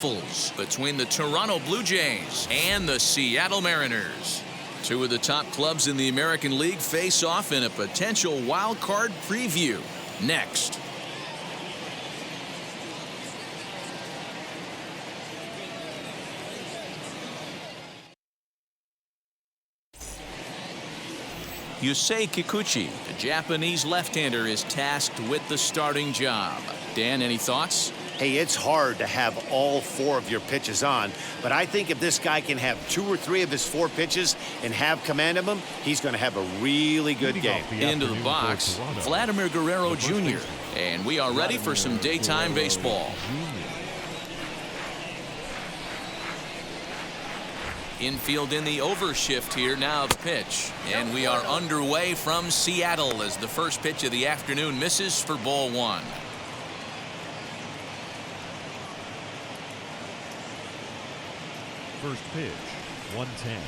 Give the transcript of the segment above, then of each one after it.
Between the Toronto Blue Jays and the Seattle Mariners. Two of the top clubs in the American League face off in a potential wild card preview. Next. Yusei Kikuchi, the Japanese left-hander, is tasked with the starting job. Dan, any thoughts? Hey, it's hard to have all 4 of your pitches on, but I think if this guy can have 2 or 3 of his 4 pitches and have command of them, he's going to have a really good game. Into the box, Vladimir Guerrero Jr. And we are ready for some daytime baseball. Infield in the overshift here. Now the pitch. And we are underway from Seattle as the first pitch of the afternoon misses for ball 1. First pitch, 110.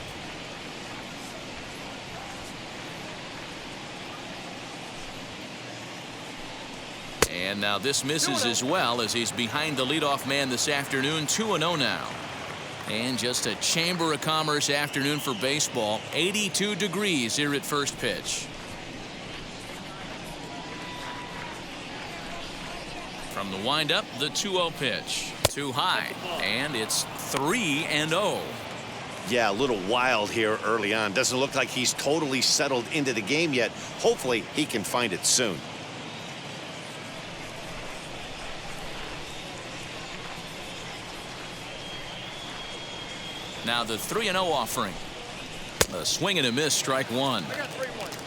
And now this misses as well as he's behind the leadoff man this afternoon. 2-0 now. And just a Chamber of Commerce afternoon for baseball. 82 degrees here at first pitch. From the windup, the 2-0 pitch. Too high, and it's 3-0. Yeah, a little wild here early on. Doesn't look like he's totally settled into the game yet. Hopefully he can find it soon. Now the 3-0 offering. A swing and a miss, strike 1.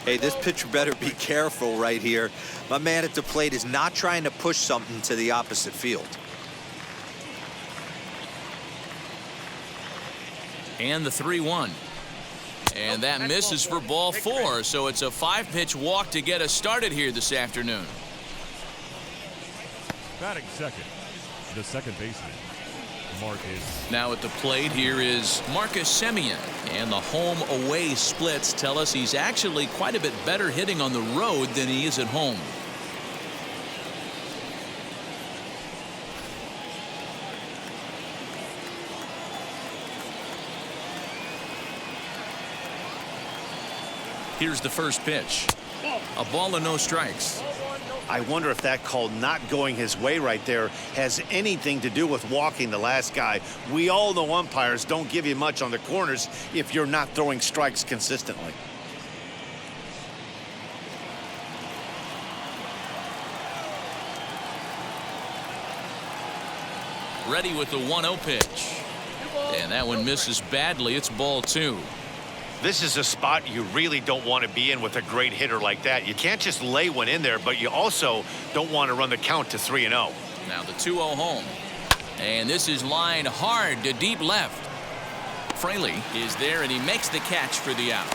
Hey, this pitcher better be careful right here. My man at the plate is not trying to push something to the opposite field. And the 3-1. And that misses for ball 4. So it's a 5-pitch walk to get us started here this afternoon. Batting second, the second baseman, Marcus. Now at the plate here is Marcus Simeon. And the home-away splits tell us he's actually quite a bit better hitting on the road than he is at home. Here's the first pitch. A ball and no strikes. I wonder if that call not going his way right there has anything to do with walking the last guy. We all know umpires don't give you much on the corners if you're not throwing strikes consistently. Ready with the 1-0 pitch. And that one misses badly. It's ball 2. This is a spot you really don't want to be in with a great hitter like that. You can't just lay one in there, but you also don't want to run the count to 3-0. Now the 2-0 home. And this is lined hard to deep left. Fraley is there, and he makes the catch for the out.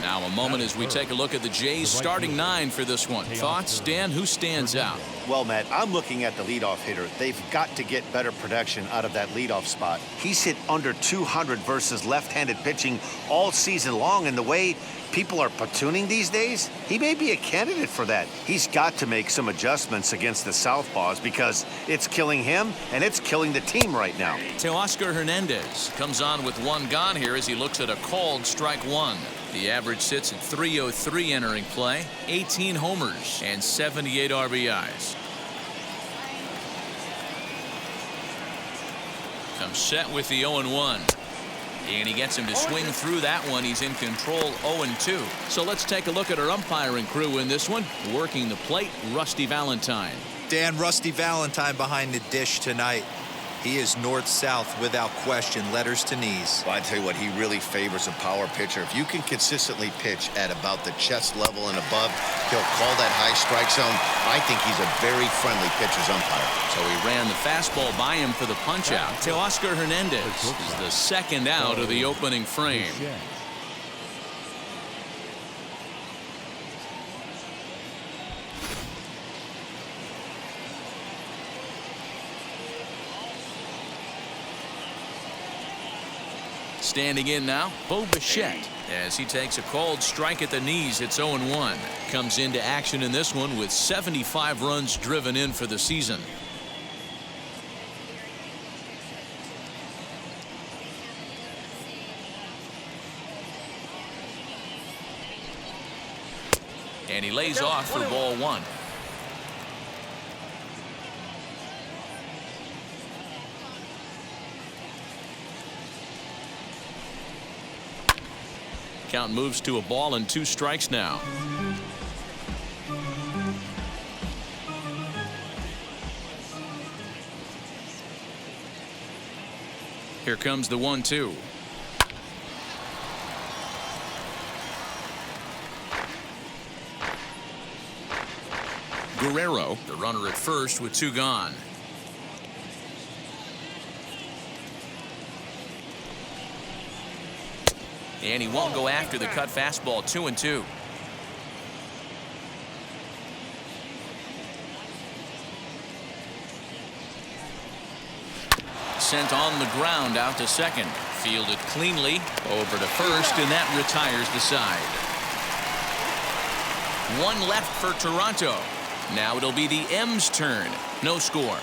Now a moment as we take a look at the Jays starting 9 for this one. Thoughts, Dan? Who stands out? Well, Matt, I'm looking at the leadoff hitter. They've got to get better production out of that leadoff spot. He's hit under 200 versus left-handed pitching all season long, and the way people are platooning these days, he may be a candidate for that. He's got to make some adjustments against the southpaws because it's killing him and it's killing the team right now. Teoscar Hernandez comes on with 1 gone here as he looks at a called strike 1. The average sits at .303 entering play, 18 homers and 78 RBIs. Comes set with the 0-1. And he gets him to swing through that one. He's in control, 0-2. So let's take a look at our umpiring crew in this one. Working the plate, Rusty Valentine. Dan, Rusty Valentine behind the dish tonight. He is north-south without question, letters to knees. Well, I tell you what, he really favors a power pitcher. If you can consistently pitch at about the chest level and above, he'll call that high strike zone. I think he's a very friendly pitcher's umpire. So he ran the fastball by him for the punch-out. Teoscar Hernandez is the second out of the opening frame. Standing in now, Bo Bichette, as he takes a called strike at the knees. It's 0-1. Comes into action in this one with 75 runs driven in for the season. And he lays off for ball one. Count moves to a ball and 2 strikes now. Here comes the 1-2. Guerrero, the runner at first with 2 gone. And he won't go after the cut fastball. 2-2. Sent on the ground out to second. Fielded cleanly over to first, and that retires the side. 1 left for Toronto. Now it'll be the M's turn. No score.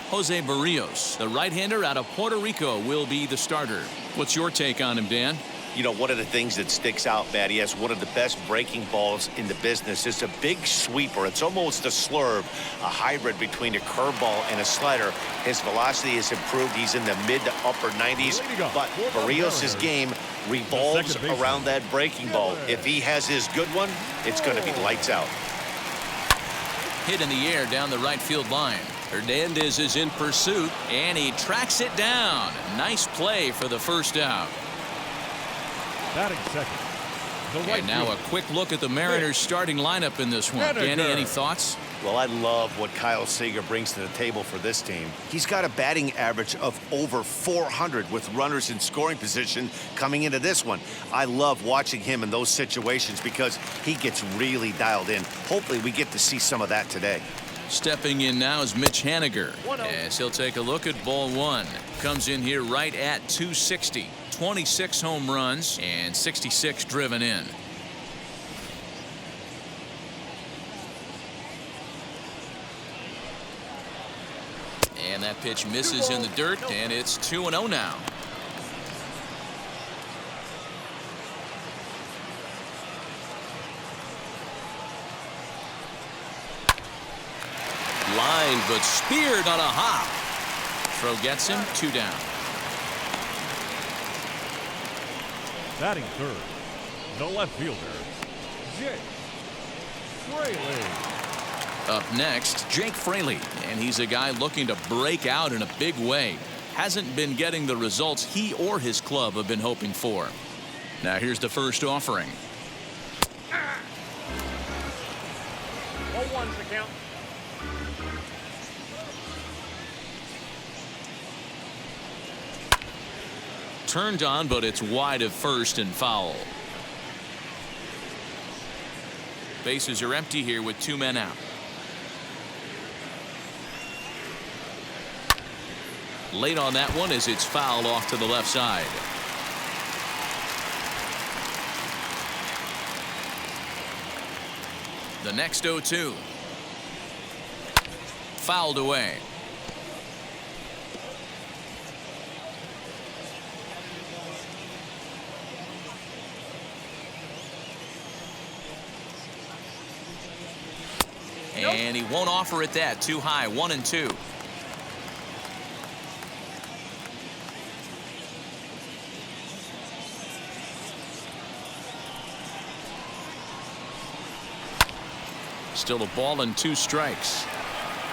Jose Barrios, the right-hander out of Puerto Rico, will be the starter. What's your take on him, Dan? You know, one of the things that sticks out, Matt, he has one of the best breaking balls in the business. It's a big sweeper. It's almost a slurve, a hybrid between a curveball and a slider. His velocity has improved. He's in the mid to upper 90s. But Barrios' game revolves around that breaking ball. If he has his good one, it's going to be lights out. Hit in the air down the right field line. Hernandez is in pursuit, and he tracks it down. Nice play for the first out. Batting second. And now a quick look at the Mariners' starting lineup in this one. Danny, any thoughts? Well, I love what Kyle Seeger brings to the table for this team. He's got a batting average of over 400 with runners in scoring position coming into this one. I love watching him in those situations because he gets really dialed in. Hopefully we get to see some of that today. Stepping in now is Mitch Haniger, as he'll take a look at ball one. Comes in here right at 260. 26 home runs and 66 driven in. And that pitch misses in the dirt, and it's 2-0 now. Line, but speared on a hop. Throw gets him, 2 down. Batting third, the left fielder, Jake Fraley. Up next, Jake Fraley, and he's a guy looking to break out in a big way. Hasn't been getting the results he or his club have been hoping for. Now here's the first offering. 0-1's the count. Turned on, but it's wide of first and foul. Bases are empty here with 2 men out. Late on that one as it's fouled off to the left side. The next 0-2. Fouled away. And he won't offer it that. Too high. 1-2. Still a ball and 2 strikes.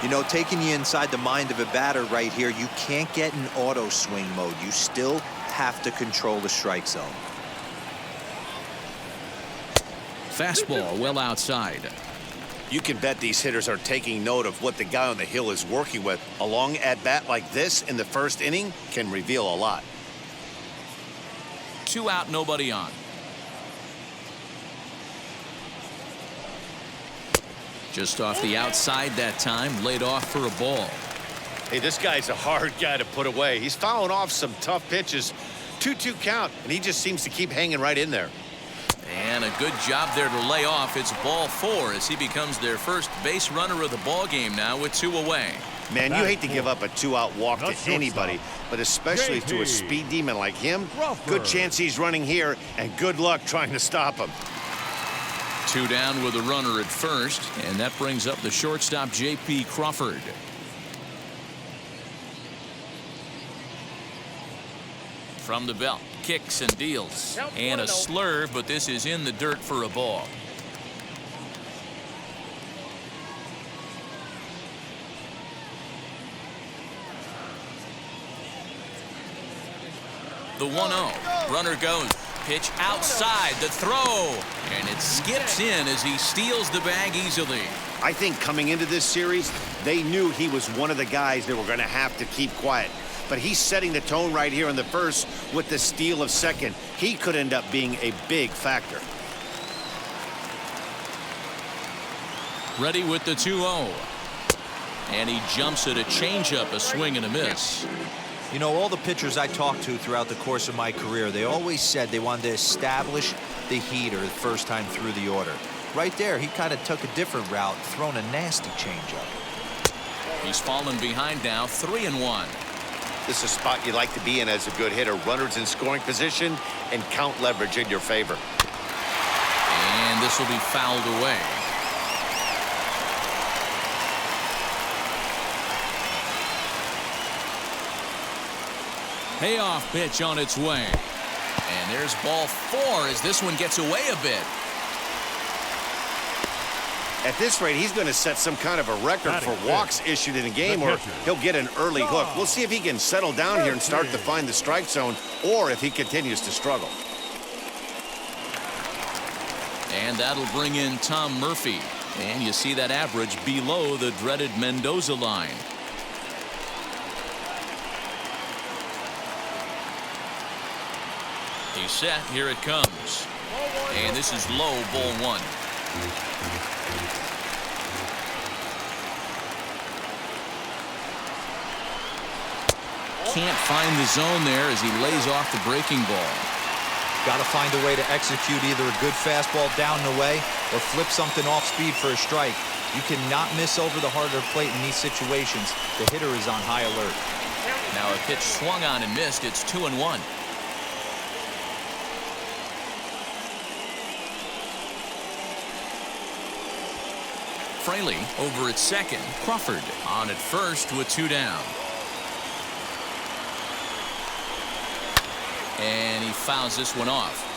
You know, taking you inside the mind of a batter right here, you can't get in auto swing mode. You still have to control the strike zone. Fastball well outside. You can bet these hitters are taking note of what the guy on the hill is working with. A long at-bat like this in the first inning can reveal a lot. 2 out, nobody on. Just off the outside that time, laid off for a ball. Hey, this guy's a hard guy to put away. He's fouling off some tough pitches. 2-2 count, and he just seems to keep hanging right in there. And a good job there to lay off. It's ball 4 as he becomes their first base runner of the ball game now with 2 away. Man, you hate to give up a 2-out walk to anybody, but especially to a speed demon like him. Good chance he's running here, and good luck trying to stop him. 2 down with a runner at first, and that brings up the shortstop J.P. Crawford. From the belt, kicks and deals, and a slurve, but this is in the dirt for a ball. The 1-0. Runner goes. Pitch outside. The throw. And it skips in as he steals the bag easily. I think coming into this series, they knew he was one of the guys that were going to have to keep quiet. But he's setting the tone right here in the first with the steal of second. He could end up being a big factor. Ready with the 2-0. And he jumps at a changeup, a swing and a miss. You know, all the pitchers I talked to throughout the course of my career, they always said they wanted to establish the heater the first time through the order. Right there, he kind of took a different route, thrown a nasty changeup. He's fallen behind now, 3-1. This is a spot you like to be in as a good hitter. Runners in scoring position and count leverage in your favor. And this will be fouled away. Payoff pitch on its way. And there's ball 4 as this one gets away a bit. At this rate, he's going to set some kind of a record for walks issued in a game, or he'll get an early hook. We'll see if he can settle down here and start to find the strike zone, or if he continues to struggle. And that'll bring in Tom Murphy. And you see that average below the dreaded Mendoza line. He's set. Here it comes. And this is low, ball 1. Can't find the zone there as he lays off the breaking ball. Got to find a way to execute either a good fastball down and away or flip something off speed for a strike. You cannot miss over the harder plate in these situations. The hitter is on high alert. Now a pitch swung on and missed. It's 2-1. Fraley over at second. Crawford on at first with 2 down. And he fouls this one off.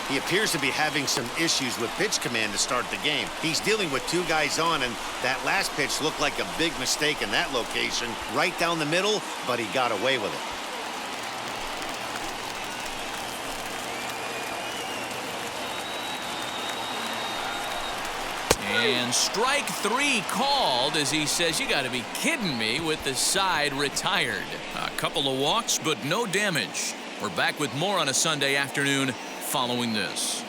He appears to be having some issues with pitch command to start the game. He's dealing with 2 guys on, and that last pitch looked like a big mistake in that location. Right down the middle, but he got away with it. And strike 3 called as he says, you got to be kidding me, with the side retired. A couple of walks, but no damage. We're back with more on a Sunday afternoon following this.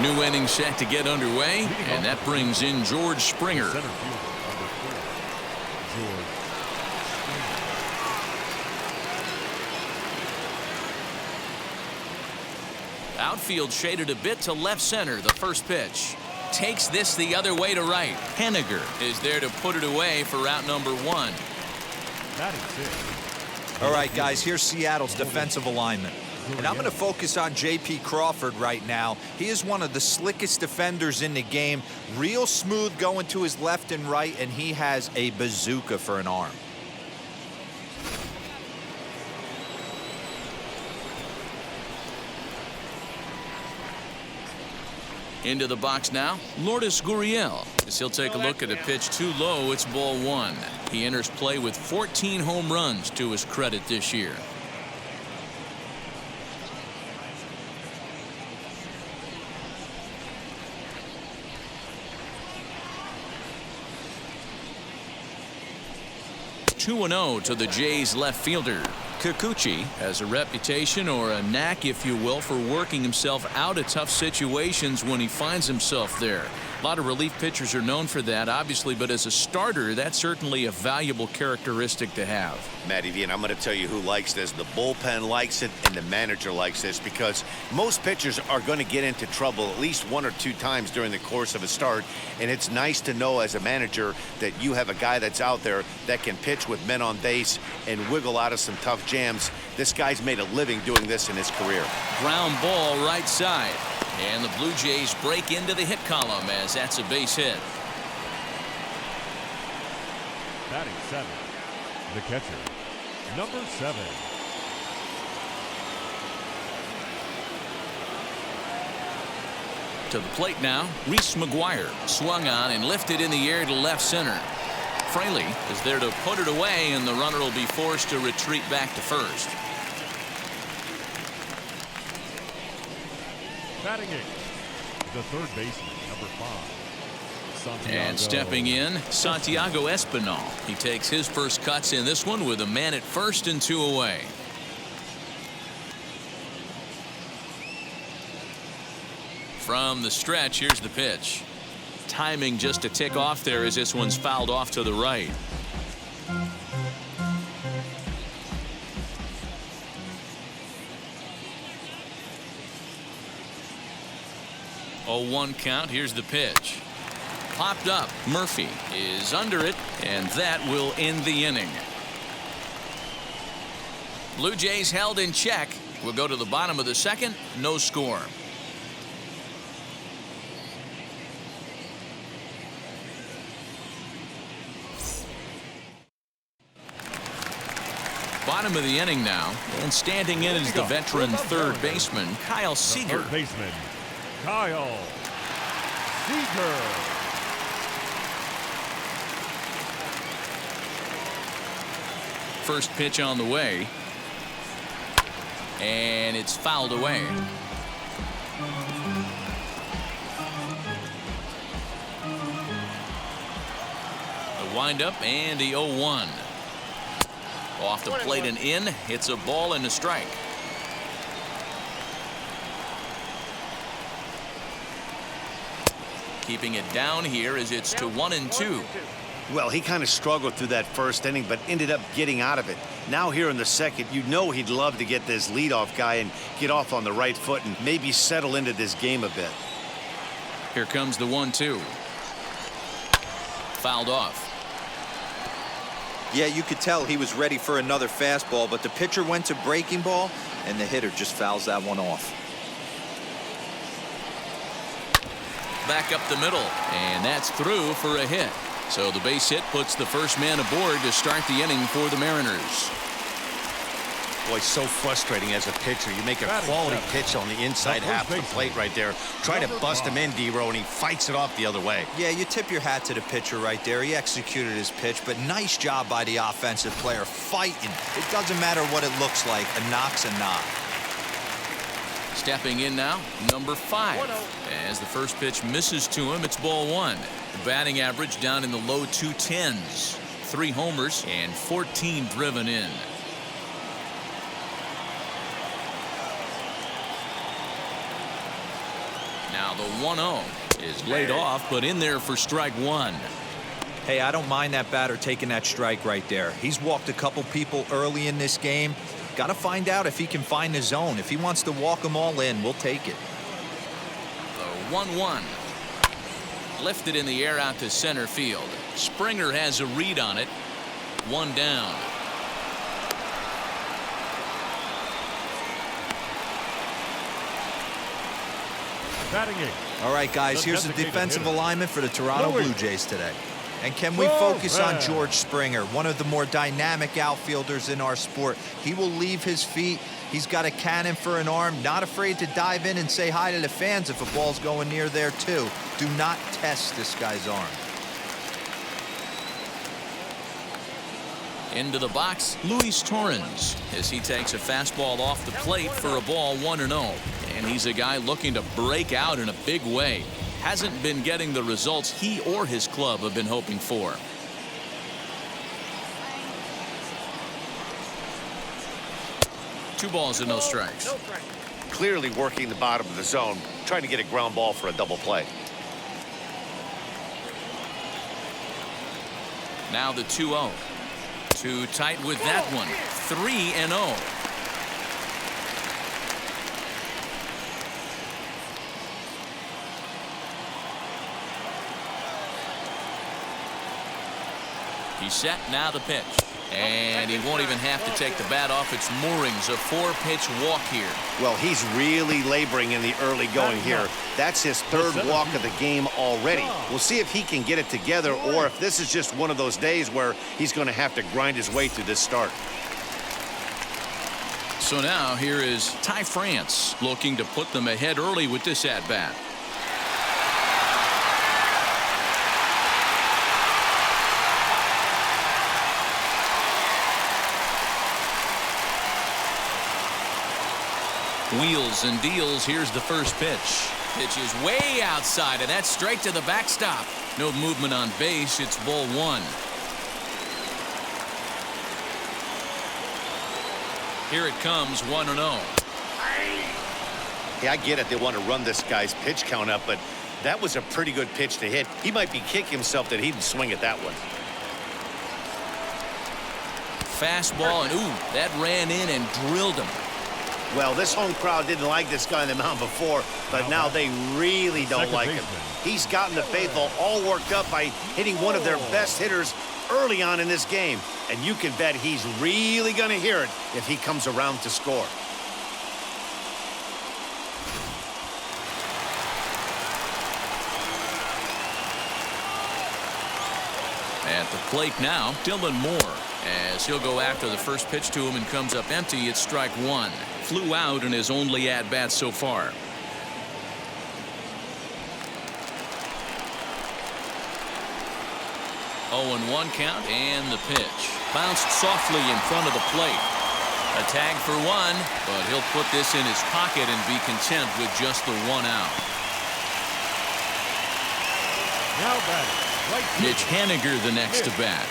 New inning set to get underway, and that brings in George Springer. Outfield shaded a bit to left center. The first pitch takes this the other way to right. Henniger is there to put it away for route number 1. All right, guys, here's Seattle's defensive alignment. And I'm going to focus on J.P. Crawford right now. He is one of the slickest defenders in the game. Real smooth going to his left and right, and he has a bazooka for an arm. Into the box now, Lourdes Guriel. As he'll take a look at a pitch too low, it's ball 1. He enters play with 14 home runs to his credit this year. Two 2-0 to the Jays left fielder. Kikuchi has a reputation, or a knack if you will, for working himself out of tough situations when he finds himself there. A lot of relief pitchers are known for that, obviously, but as a starter, that's certainly a valuable characteristic to have. Matty V, and I'm going to tell you who likes this. The bullpen likes it, and the manager likes this, because most pitchers are going to get into trouble at least 1 or 2 times during the course of a start, and it's nice to know as a manager that you have a guy that's out there that can pitch with men on base and wiggle out of some tough jams. This guy's made a living doing this in his career. Ground ball right side. And the Blue Jays break into the hit column as that's a base hit. Batting 7, the catcher, number 7. To the plate now, Reese Maguire swung on and lifted in the air to left center. Fraley is there to put it away, and the runner will be forced to retreat back to first. Batting 8, the third baseman, number 5. Santiago. And stepping in, Santiago Espinal. He takes his first cuts in this one with a man at first and 2 away. From the stretch, here's the pitch. Timing just a tick off there as this one's fouled off to the right. Oh, 1 count. Here's the pitch. Popped up. Murphy is under it, and that will end the inning. Blue Jays held in check. We'll go to the bottom of the second. No score. Bottom of the inning now, and standing in is the veteran third baseman, Kyle Seeger. Third baseman, Kyle Seeger. First pitch on the way, and it's fouled away. The windup and the 0-1. Off the plate and in. Hits a ball and a strike. Keeping it down here as it's to 1-2. Well, he kind of struggled through that first inning, but ended up getting out of it. Now here in the second, you know he'd love to get this leadoff guy and get off on the right foot and maybe settle into this game a bit. Here comes the 1-2. Fouled off. Yeah, you could tell he was ready for another fastball, but the pitcher went to breaking ball, and the hitter just fouls that one off. Back up the middle, and that's through for a hit. So the base hit puts the first man aboard to start the inning for the Mariners. Boy, so frustrating as a pitcher. You make a quality pitch on the inside half of the plate right there. Try to bust him in, D-Row, and he fights it off the other way. Yeah, you tip your hat to the pitcher right there. He executed his pitch, but nice job by the offensive player fighting. It doesn't matter what it looks like. A knock's a knock. Stepping in now, number 5. As the first pitch misses to him, it's ball 1. The batting average down in the low 210s. 3 homers and 14 driven in. Now the 1-0 is laid off, but in there for strike 1. Hey, I don't mind that batter taking that strike right there. He's walked a couple people early in this game. Got to find out if he can find the zone. If he wants to walk them all in, we'll take it. The 1-1. Lifted in the air out to center field. Springer has a read on it. 1 down. Batting 8. All right, guys, here's the defensive alignment for the Toronto Blue Jays today. And can we focus on George Springer, one of the more dynamic outfielders in our sport? He will leave his feet. He's got a cannon for an arm, not afraid to dive in and say hi to the fans if a ball's going near there, too. Do not test this guy's arm. Into the box, Luis Torrens, as he takes a fastball off the plate for a ball 1-0. And he's a guy looking to break out in a big way. Hasn't been getting the results he or his club have been hoping for. 2 balls and no strikes. Clearly working the bottom of the zone, trying to get a ground ball for a double play. Now the 2-0. Too tight with that one. 3-0. He's set. Now the pitch. And he won't even have to take the bat off its moorings. A 4-pitch walk here. Well, he's really laboring in the early going here. That's his 3rd walk of the game already. We'll see if he can get it together or if this is just one of those days where he's going to have to grind his way through this start. So now here is Ty France looking to put them ahead early with this at-bat. Wheels and deals. Here's the first pitch. Pitch is way outside, and that's straight to the backstop. No movement on base. It's ball 1. Here it comes, 1-0. Yeah, I get it. They want to run this guy's pitch count up, but that was a pretty good pitch to hit. He might be kicking himself that he didn't swing at that one. Fastball, and ooh, that ran in and drilled him. Well, this home crowd didn't like this guy on the mound before, but now they really don't like him. He's gotten the faithful all worked up by hitting one of their best hitters early on in this game. And you can bet he's really going to hear it if he comes around to score. At the plate now, Dylan Moore, as he'll go after the first pitch to him and comes up empty. It's strike 1. Flew out in his only at-bat so far. Oh, and 1 count, and the pitch. Bounced softly in front of the plate. A tag for 1, but he'll put this in his pocket and be content with just the 1 out. Now batting. Right fielder, Mitch Haniger the next to bat.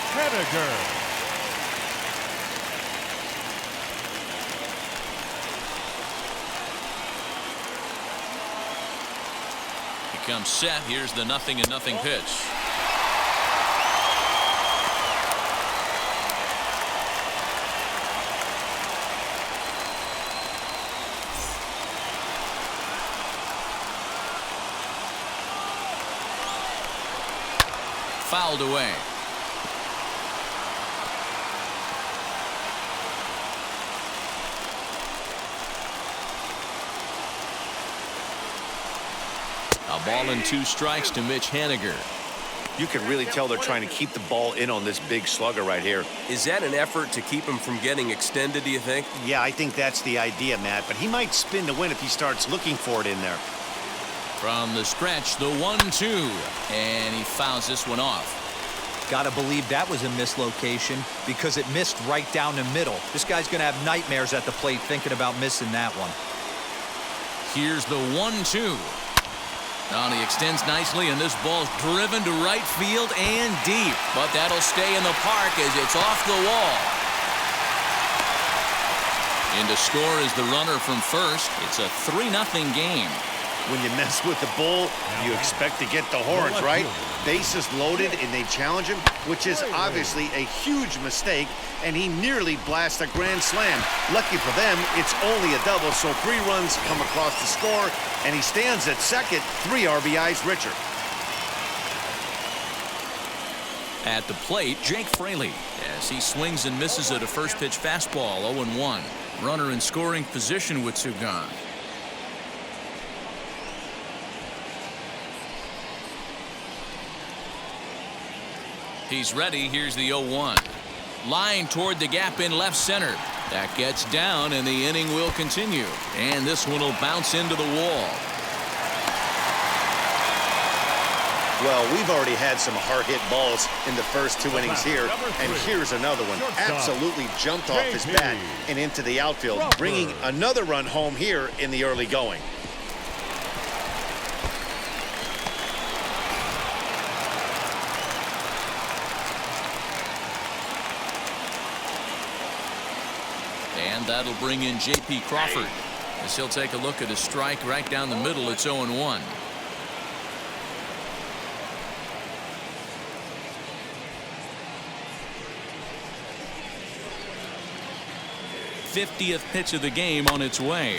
Henniger. He comes set. Here's the 0-0 pitch. Fouled away. A ball and 2 strikes to Mitch Haniger. You can really tell they're trying to keep the ball in on this big slugger right here. Is that an effort to keep him from getting extended, do you think? Yeah, I think that's the idea, Matt, but he might spin to win if he starts looking for it in there. From the stretch, the 1-2, and he fouls this one off. Gotta believe that was a mislocation because it missed right down the middle. This guy's gonna have nightmares at the plate thinking about missing that one. Here's the 1-2. Now he extends nicely, and this ball's driven to right field and deep. But that'll stay in the park as it's off the wall. In to score is the runner from first. It's a 3-0 game. When you mess with the bull, you expect to get the horns, right? Bases loaded, and they challenge him, which is obviously a huge mistake, and he nearly blasts a grand slam. Lucky for them, it's only a double, so 3 runs come across the score, and he stands at second, 3 RBIs richer. At the plate, Jake Fraley, as he swings and misses at a first pitch fastball, 0-1. Runner in scoring position with 2 gone. He's ready. Here's the 0-1. Line toward the gap in left center. That gets down, and the inning will continue. And this one will bounce into the wall. Well, we've already had some hard-hit balls in the first 2 innings here, and here's another one. Absolutely jumped off his bat and into the outfield, bringing another run home here in the early going. And that'll bring in J.P. Crawford. As he'll take a look at a strike right down the middle. It's 0-1. '50th pitch of the game on its way.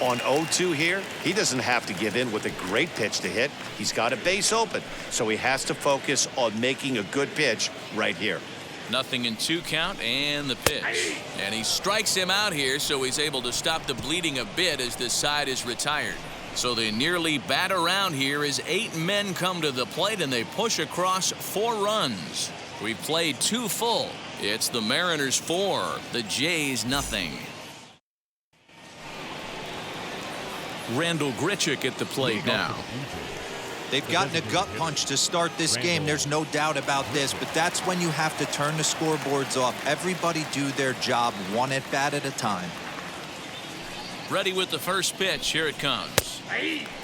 On 0-2 here, he doesn't have to give in with a great pitch to hit. He's got a base open, so he has to focus on making a good pitch right here. 0-2 count and the pitch. And he strikes him out here, so he's able to stop the bleeding a bit as this side is retired. So they nearly bat around here as 8 men come to the plate and they push across 4 runs. We've played 2 full. It's the Mariners 4, the Jays nothing. Randall Grichuk at the plate now. They've gotten a gut punch to start this game. There's no doubt about this, but that's when you have to turn the scoreboards off. Everybody do their job 1 at bat at a time. Ready with the first pitch. Here it comes.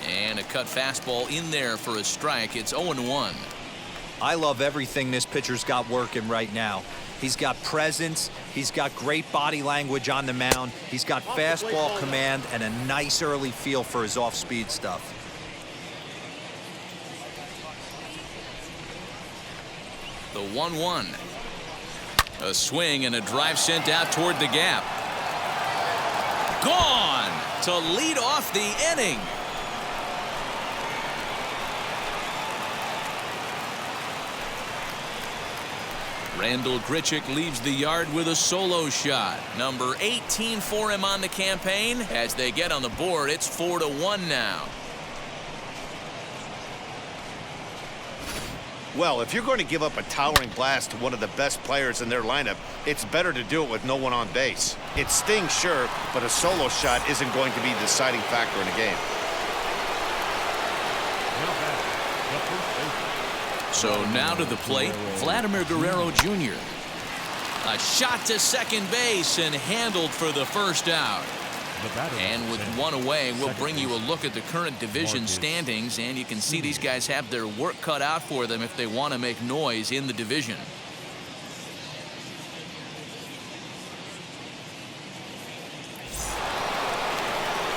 And a cut fastball in there for a strike. It's 0-1. I love everything this pitcher's got working right now. He's got presence. He's got great body language on the mound. He's got fastball command and a nice early feel for his off-speed stuff. The 1-1. A swing and a drive sent out toward the gap. Gone to lead off the inning. Randall Grichuk leaves the yard with a solo shot. Number 18 for him on the campaign. As they get on the board, it's 4-1 now. Well, if you're going to give up a towering blast to one of the best players in their lineup, it's better to do it with no one on base. It stings, sure, but a solo shot isn't going to be the deciding factor in a game. So now to the plate, Vladimir Guerrero Jr. A shot to second base and handled for the first out. And with 1 away, we'll bring you a look at the current division standings, and you can see these guys have their work cut out for them if they want to make noise in the division.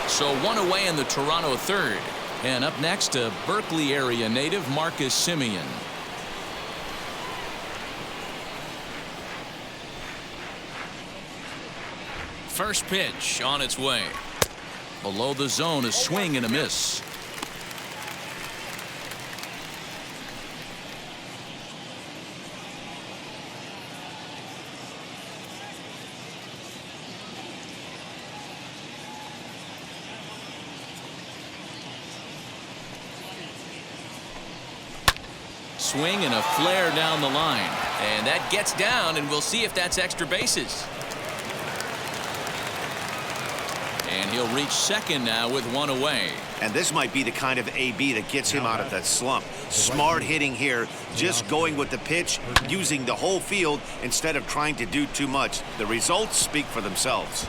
So 1 away in the Toronto third. And up next, a Berkeley area native, Marcus Simeon. First pitch on its way. Below the zone, a swing and a miss. Swing and a flare down the line. And that gets down, and we'll see if that's extra bases. And he'll reach second now with 1 away. And this might be the kind of AB that gets him out of that slump. Smart hitting here, just going with the pitch, using the whole field instead of trying to do too much. The results speak for themselves.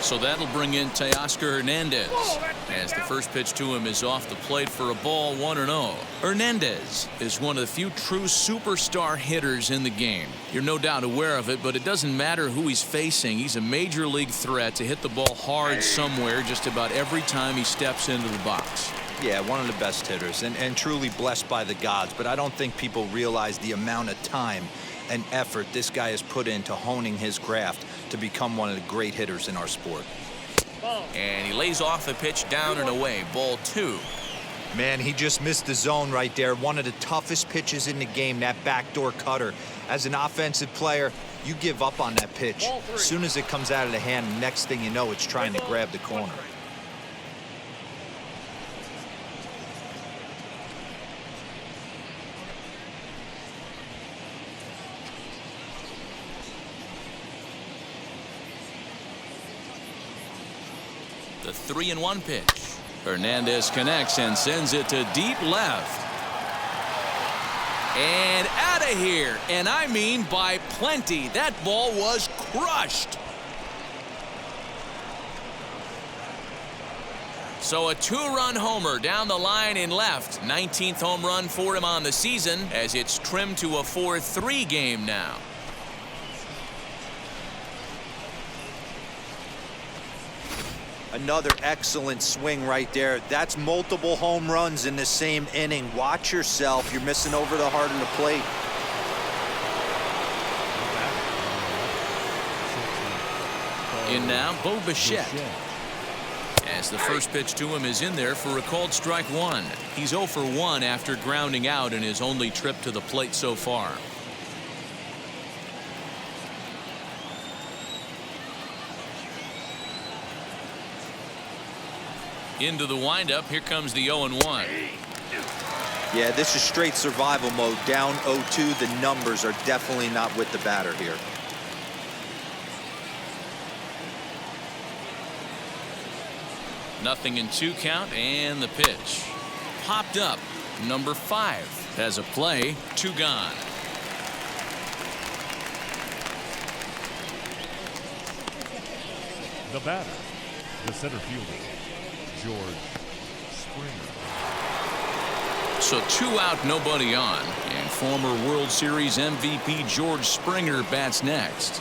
So that'll bring in Teoscar Hernandez as the first pitch to him is off the plate for a ball, 1-0. Hernandez is one of the few true superstar hitters in the game. You're no doubt aware of it, but it doesn't matter who he's facing. He's a major league threat to hit the ball hard somewhere just about every time he steps into the box. Yeah, one of the best hitters and truly blessed by the gods, but I don't think people realize the amount of time and effort this guy has put into honing his craft to become one of the great hitters in our sport. And he lays off the pitch down and away. Ball 2. Man, he just missed the zone right there. One of the toughest pitches in the game, that backdoor cutter. As an offensive player, you give up on that pitch. As soon as it comes out of the hand, next thing you know, it's trying to grab the corner. The 3-1 pitch. Hernandez connects and sends it to deep left. And out of here. And I mean by plenty. That ball was crushed. So a 2-run homer down the line in left. 19th home run for him on the season as it's trimmed to a 4-3 game now. Another excellent swing right there. That's multiple home runs in the same inning. Watch yourself. You're missing over the heart of the plate. In now, Bo Bichette. As the first pitch to him is in there for a called strike one. He's 0 for 1 after grounding out in his only trip to the plate so far. Into the windup. Here comes the 0-1. Yeah, this is straight survival mode. Down 0-2. The numbers are definitely not with the batter here. Nothing in 2 count, and the pitch. Popped up. Number 5 has a play. 2 gone. The batter, the center fielder, George Springer. So 2 out, nobody on. And former World Series MVP George Springer bats next.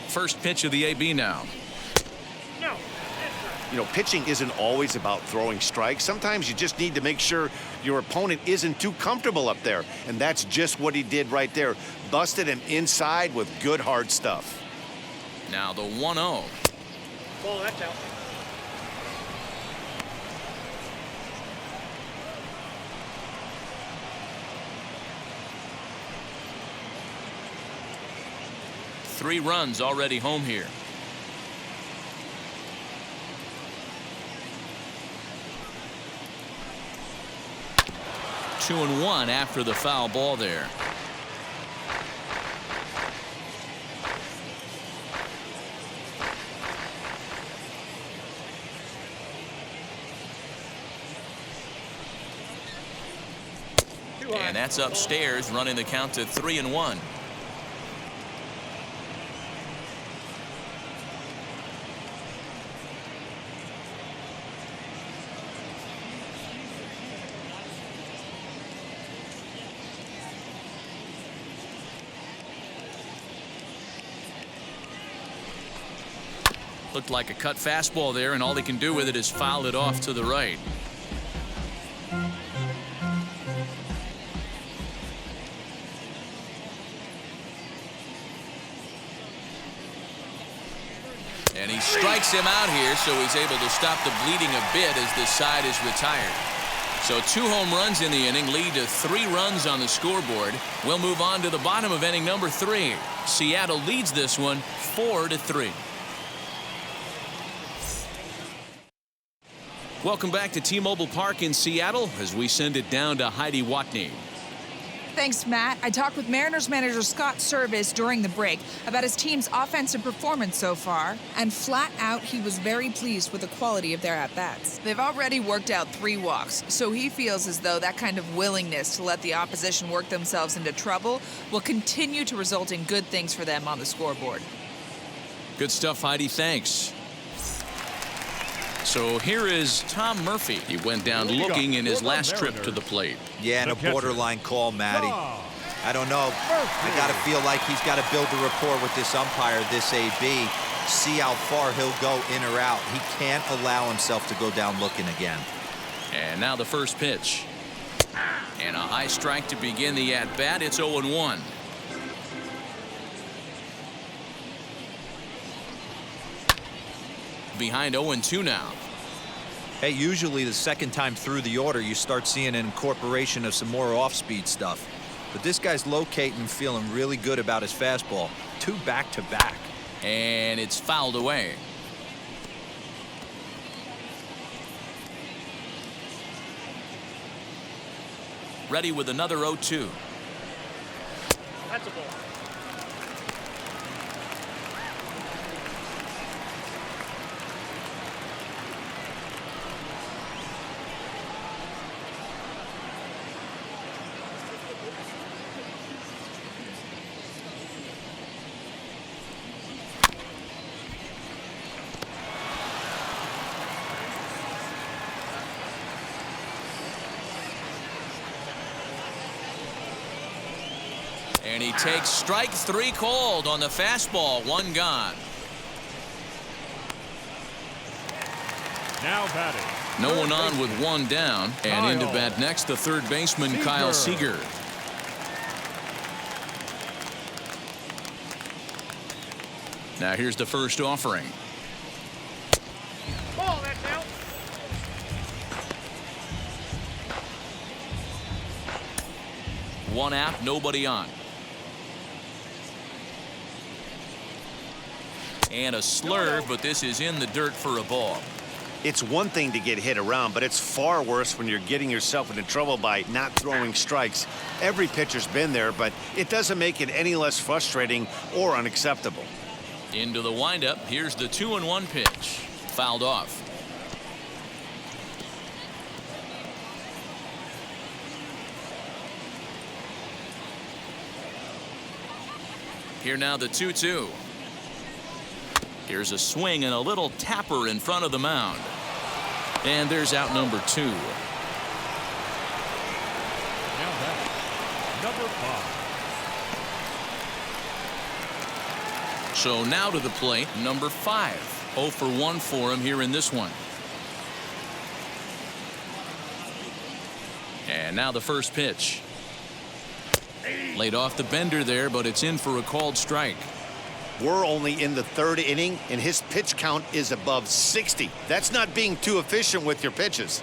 First pitch of the AB now. You know, pitching isn't always about throwing strikes. Sometimes you just need to make sure your opponent isn't too comfortable up there. And that's just what he did right there. Busted him inside with good hard stuff. Now the 1-0. Ball, that's out. Three runs already home here. Two and one after the foul ball there. And that's upstairs, running the count to 3-1. Looked like a cut fastball there, and all they can do with it is foul it off to the right. And he strikes him out here, so he's able to stop the bleeding a bit as this side is retired. So 2 home runs in the inning lead to 3 runs on the scoreboard. We'll move on to the bottom of inning number 3. Seattle leads this one 4-3. Welcome back to T-Mobile Park in Seattle as we send it down to Heidi Watney. Thanks, Matt. I talked with Mariners manager Scott Service during the break about his team's offensive performance so far, and flat out, he was very pleased with the quality of their at-bats. They've already worked out 3 walks, so he feels as though that kind of willingness to let the opposition work themselves into trouble will continue to result in good things for them on the scoreboard. Good stuff, Heidi. Thanks. So here is Tom Murphy. He went down looking in his last trip to the plate. Yeah, and a borderline call, Matty. I don't know. I got to feel like he's got to build a rapport with this umpire, this AB, see how far he'll go in or out. He can't allow himself to go down looking again. And now the first pitch. And a high strike to begin the at-bat. It's 0-1. Behind 0-2 now. Hey, usually the second time through the order, you start seeing an incorporation of some more off-speed stuff. But this guy's locating and feeling really good about his fastball. 2 back-to-back. And it's fouled away. Ready with another 0-2. That's a ball. takes strike 3 called on the fastball. 1 gone. Now batting. No one on with 1 down. And into bat next, the third baseman, Kyle Seeger. Now here's the first offering. Ball, that's out. One out, nobody on. And a slurve, but this is in the dirt for a ball. It's one thing to get hit around, but it's far worse when you're getting yourself into trouble by not throwing strikes. Every pitcher's been there, but it doesn't make it any less frustrating or unacceptable. Into the windup. Here's the 2-1 pitch. Fouled off. Here now the 2-2. Here's a swing and a little tapper in front of the mound. And there's out number 2. Now batting. Number 5. So now to the plate, number 5. 0 for 1 for him here in this one. And now the first pitch. Laid off the bender there, but it's in for a called strike. We're only in the 3rd inning, and his pitch count is above 60. That's not being too efficient with your pitches.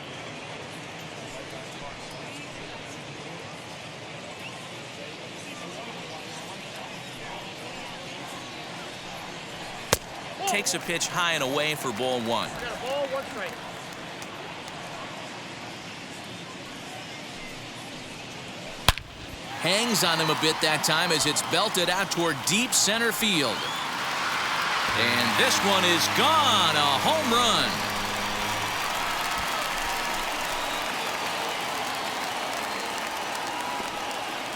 Takes a pitch high and away for ball 1. Got a ball, 1 strike. Hangs on him a bit that time as it's belted out toward deep center field. And this one is gone. A home run.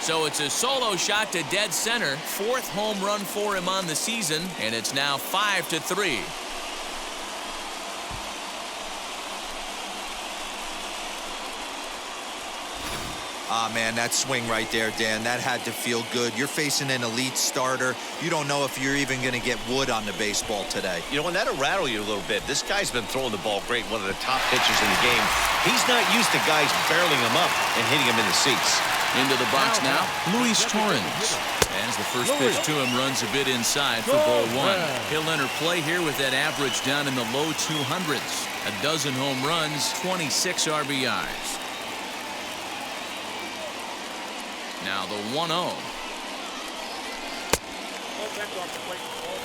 So it's a solo shot to dead center. 4th home run for him on the season, and it's now 5-3. Ah, man, that swing right there, Dan, that had to feel good. You're facing an elite starter. You don't know if you're even going to get wood on the baseball today. You know, and that'll rattle you a little bit. This guy's been throwing the ball great, one of the top pitchers in the game. He's not used to guys barreling him up and hitting him in the seats. Into the box now, Luis Torrens. As the first pitch to him runs a bit inside for ball 1. He'll enter play here with that average down in the low 200s. A dozen home runs, 26 RBIs. Now the 1-0.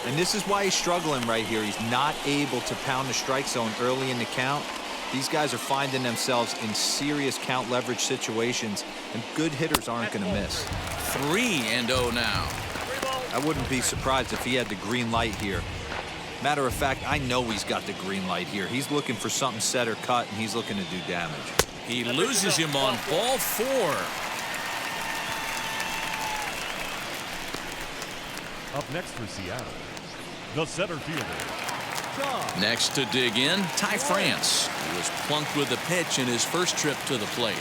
And this is why he's struggling right here. He's not able to pound the strike zone early in the count. These guys are finding themselves in serious count leverage situations, and good hitters aren't going to miss. 3-0 now. I wouldn't be surprised if he had the green light here. Matter of fact, I know he's got the green light here. He's looking for something set or cut, and he's looking to do damage. He loses him on ball 4. Up next for Seattle, the center fielder. Next to dig in, Ty France. He was plunked with a pitch in his first trip to the plate.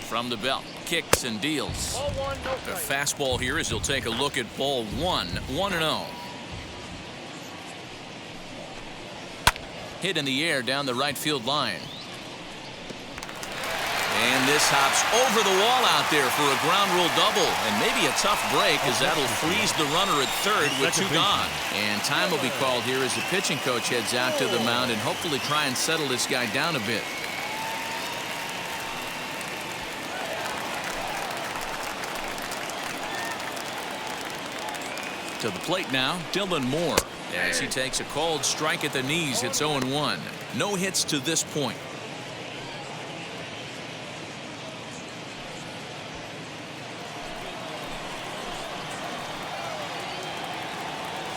From the belt, kicks and deals. Ball 1, no The strike. fastball here as he'll take a look at ball 1, 1-0. Hit in the air down the right field line. And this hops over the wall out there for a ground rule double. And maybe a tough break as that'll freeze the runner at third with 2 gone. And time will be called here as the pitching coach heads out to the mound and hopefully try and settle this guy down a bit. To the plate now, Dylan Moore. As he takes a called strike at the knees, it's 0-1. No hits to this point.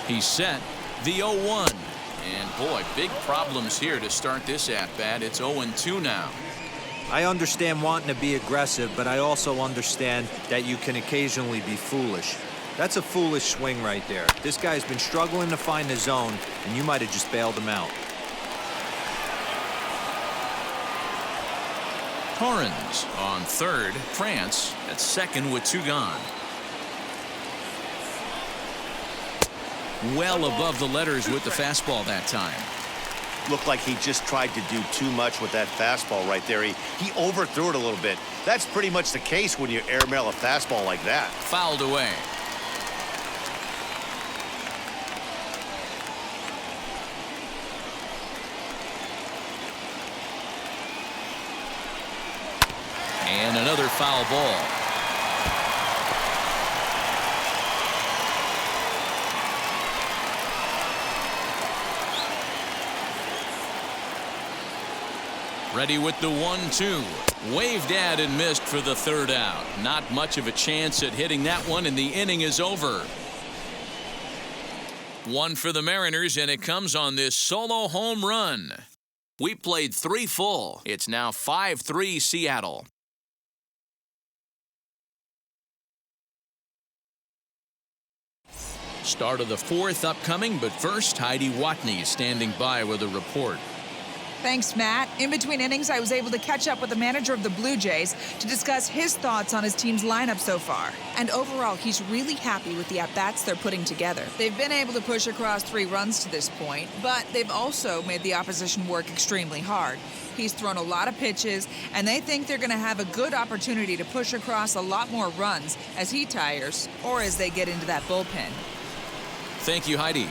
He's set. The 0-1. And boy, big problems here to start this at-bat. It's 0-2 now. I understand wanting to be aggressive, but I also understand that you can occasionally be foolish. That's a foolish swing right there. This guy's been struggling to find the zone, and you might have just bailed him out. Torrens on third. France at second with 2 gone. Well above the letters with the fastball that time. Looked like he just tried to do too much with that fastball right there. He overthrew it a little bit. That's pretty much the case when you airmail a fastball like that. Fouled away. And another foul ball. Ready with the 1-2. Waved at and missed for the 3rd out. Not much of a chance at hitting that one, and the inning is over. 1 for the Mariners, and it comes on this solo home run. We played 3 full. It's now 5-3 Seattle. Start of the 4th upcoming, but first, Heidi Watney standing by with a report. Thanks, Matt. In between innings, I was able to catch up with the manager of the Blue Jays to discuss his thoughts on his team's lineup so far. And overall, he's really happy with the at-bats they're putting together. They've been able to push across 3 runs to this point, but they've also made the opposition work extremely hard. He's thrown a lot of pitches, and they think they're going to have a good opportunity to push across a lot more runs as he tires or as they get into that bullpen. Thank you, Heidi.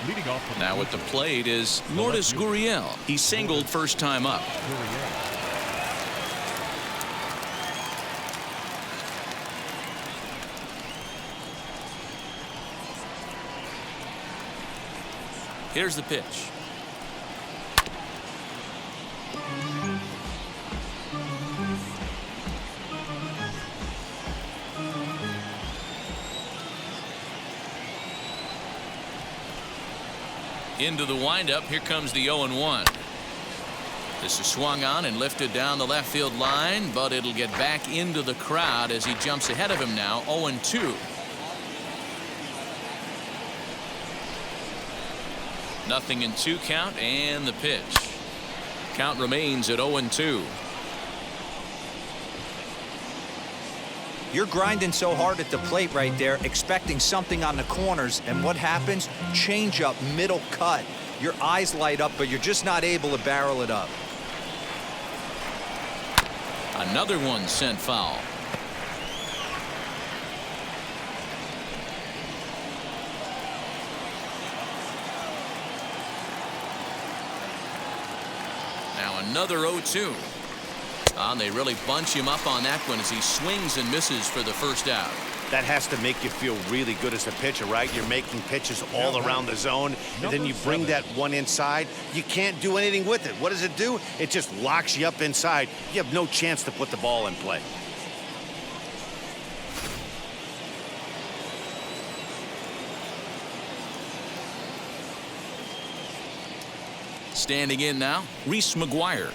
Leading off Now at the plate is Lourdes Guriel. He singled first time up. Here's the pitch. Into the windup. Here comes the 0-1. This is swung on and lifted down the left field line, but it'll get back into the crowd as he jumps ahead of him now. 0-2. Nothing in 2 count, and the pitch. Count remains at 0-2. You're grinding so hard at the plate right there, expecting something on the corners, and what happens? Change up, middle cut. Your eyes light up, but you're just not able to barrel it up. Another one sent foul. Now another 0-2. And they really bunch him up on that one as he swings and misses for the first out. That has to make you feel really good as a pitcher, right? You're making pitches all around the zone, and then you bring that one inside. You can't do anything with it. What does it do? It just locks you up inside. You have no chance to put the ball in play. Standing in now, Reese Maguire.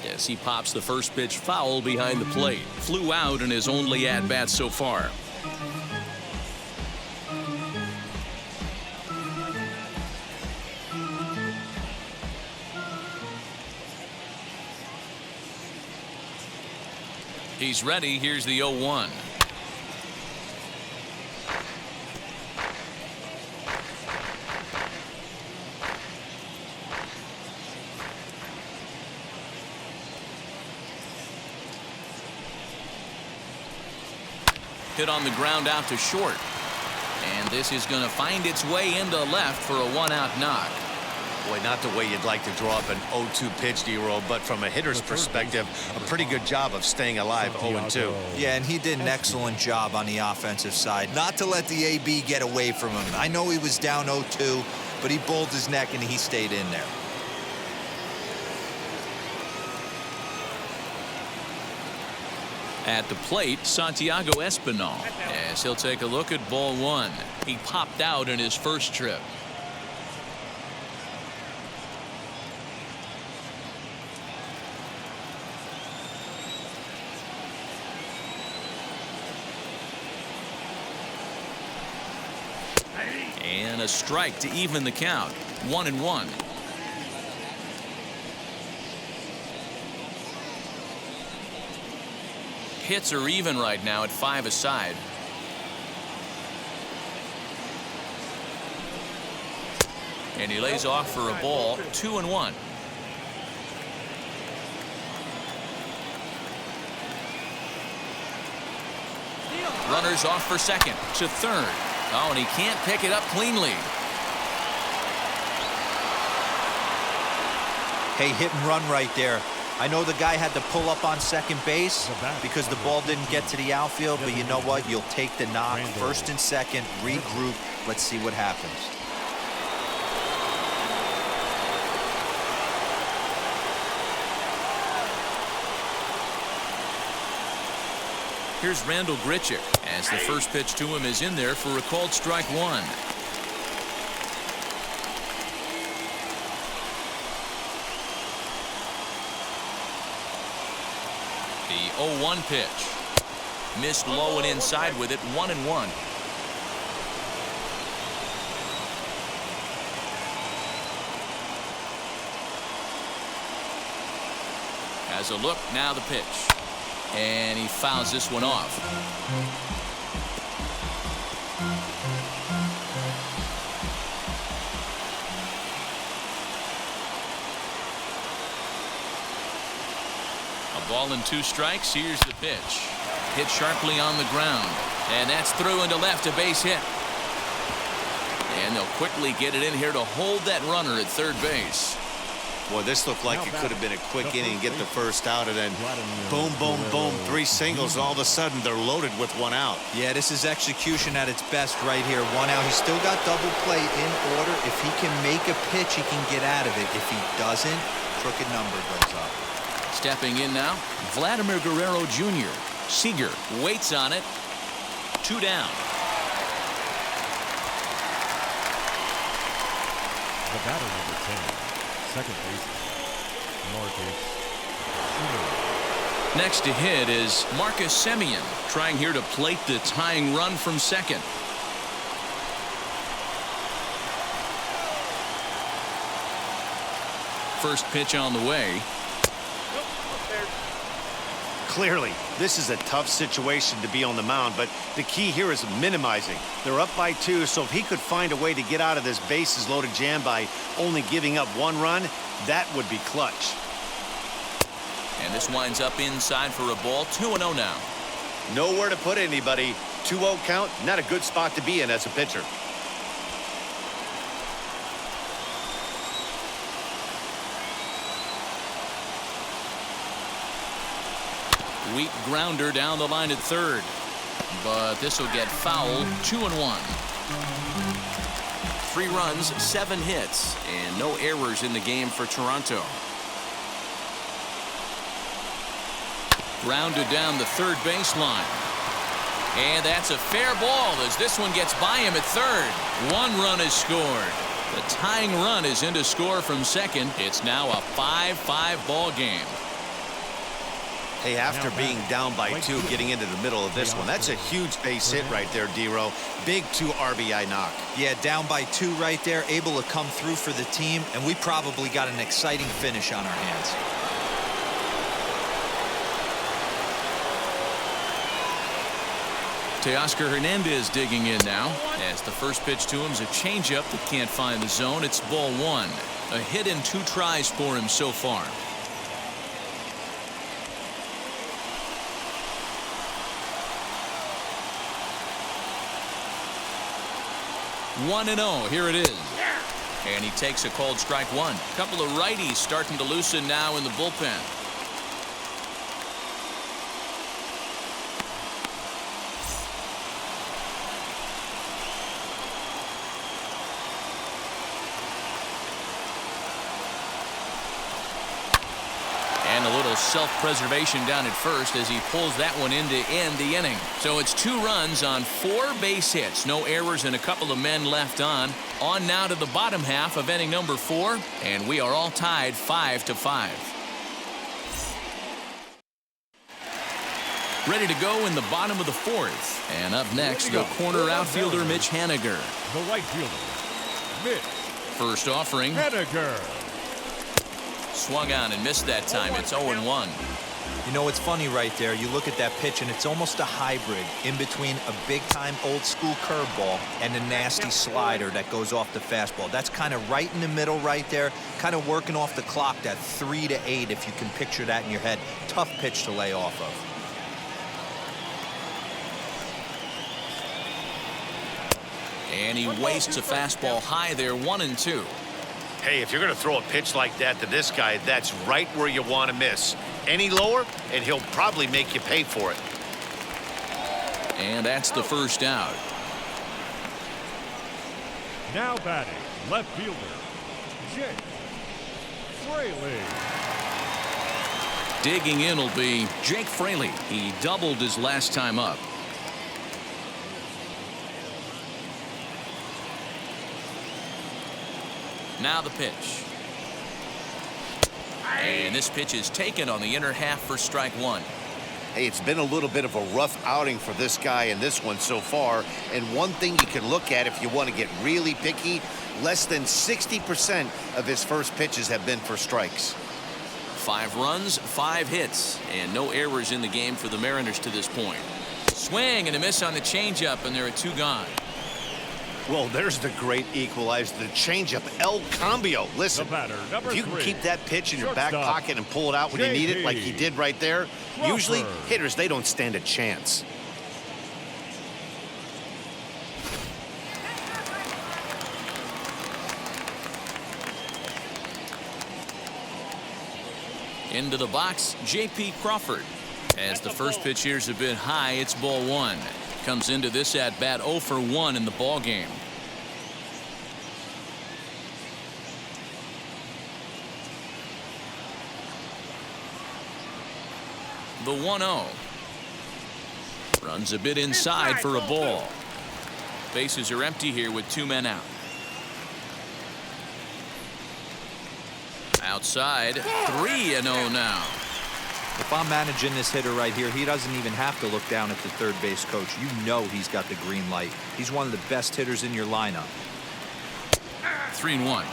Yes, he pops the first pitch foul behind the plate. Flew out in his only at-bat so far. He's ready. Here's the 0-1. Hit on the ground out to short. And this is going to find its way into left for a 1-out knock. Boy, not the way you'd like to draw up an 0-2 pitch, D-Roll, but from a hitter's perspective, a pretty good job of staying alive 0-2. Yeah, and he did an excellent job on the offensive side. Not to let the AB get away from him. I know he was down 0-2, but he bowled his neck and he stayed in there. At the plate, Santiago Espinal. As he'll take a look at ball 1. He popped out in his first trip. And a strike to even the count. 1-1. Hits are even right now at 5 aside. And he lays off for a ball, 2-1. Runners off for second to third. Oh, and he can't pick it up cleanly. Hey, hit and run right there. I know the guy had to pull up on second base because the ball didn't get to the outfield, but you know what? You'll take the knock. First and second, regroup. Let's see what happens. Here's Randall Grichuk as the first pitch to him is in there for a called strike one. The 0-1 pitch. Missed low and inside with it, 1-1. As a look, now the pitch. And he fouls this one off. A ball and 2 strikes. Here's the pitch. Hit sharply on the ground. And that's through into left, a base hit. And they'll quickly get it in here to hold that runner at third base. Boy, this looked like it could have been a quick inning, get the first out, and then boom, boom, boom, 3 singles, and all of a sudden they're loaded with 1 out. Yeah, this is execution at its best right here. 1 out. He's still got double play in order. If he can make a pitch, he can get out of it. If he doesn't, crooked number goes up. Stepping in now, Vladimir Guerrero Jr. Seeger waits on it. 2 down. The batter number 10. Second baseman, Next to hit is Marcus Simeon, trying here to plate the tying run from second. First pitch on the way. Clearly, this is a tough situation to be on the mound, but the key here is minimizing. They're up by 2, so if he could find a way to get out of this bases loaded jam by only giving up 1 run, that would be clutch. And this winds up inside for a ball, 2-0 now. Nowhere to put anybody. 2-0 count, not a good spot to be in as a pitcher. Weak grounder down the line at third. But this will get fouled. 2-1. 3 runs, 7 hits, and no errors in the game for Toronto. Grounded down the third baseline. And that's a fair ball as this one gets by him at third. 1 run is scored. The tying run is in to score from second. It's now a 5-5 ball game. Hey, after being down by 2, getting into the middle of this one, that's a huge base hit right there, D-Row. Big 2 RBI knock. Yeah, down by 2 right there, able to come through for the team, and we probably got an exciting finish on our hands. Teoscar Hernandez digging in now as the first pitch to him is a changeup that can't find the zone. It's ball 1. A hit in 2 tries for him so far. 1-0. Here it is. And he takes a called strike 1. Couple of righties starting to loosen now in the bullpen. And a little self-preservation down at first as he pulls that one in to end the inning. So it's 2 runs on 4 base hits. No errors and a couple of men left on. On now to the bottom half of inning number 4. And we are all tied 5-5. Ready to go in the bottom of the 4th. And up next, the corner outfielder, Mitch Haniger. The right fielder, Mitch First offering. Henniger. Swung on and missed that time. It's 0-1. You know, it's funny right there. You look at that pitch, and it's almost a hybrid in between a big-time old-school curveball and a nasty slider that goes off the fastball. That's kind of right in the middle right there, kind of working off the clock, that 3 to 8, if you can picture that in your head. Tough pitch to lay off of. And he wastes a fastball high there, 1-2. Hey, if you're going to throw a pitch like that to this guy, that's right where you want to miss. Any lower, and he'll probably make you pay for it. And that's the first out. Now batting, left fielder, Jake Fraley. Digging in will be Jake Fraley. He doubled his last time up. Now the pitch. And this pitch is taken on the inner half for strike 1. Hey, it's been a little bit of a rough outing for this guy in this one so far. And one thing you can look at if you want to get really picky, less than 60% of his first pitches have been for strikes. 5 runs, 5 hits, and no errors in the game for the Mariners to this point. Swing and a miss on the changeup, and there are 2 gone. Well, there's the great equalizer, the changeup, El Cambio. Listen, if you can keep that pitch in your back pocket and pull it out when you need it, like he did right there, usually hitters, they don't stand a chance. Into the box, J.P. Crawford. As the first pitch here's a bit high, it's ball 1. Comes into this at bat 0 for 1 in the ball game. The 1-0. Runs a bit inside for a ball. Bases are empty here with 2 men out. Outside, 3-0 now. If I'm managing this hitter right here, he doesn't even have to look down at the third base coach. You know he's got the green light. He's one of the best hitters in your lineup. 3-1.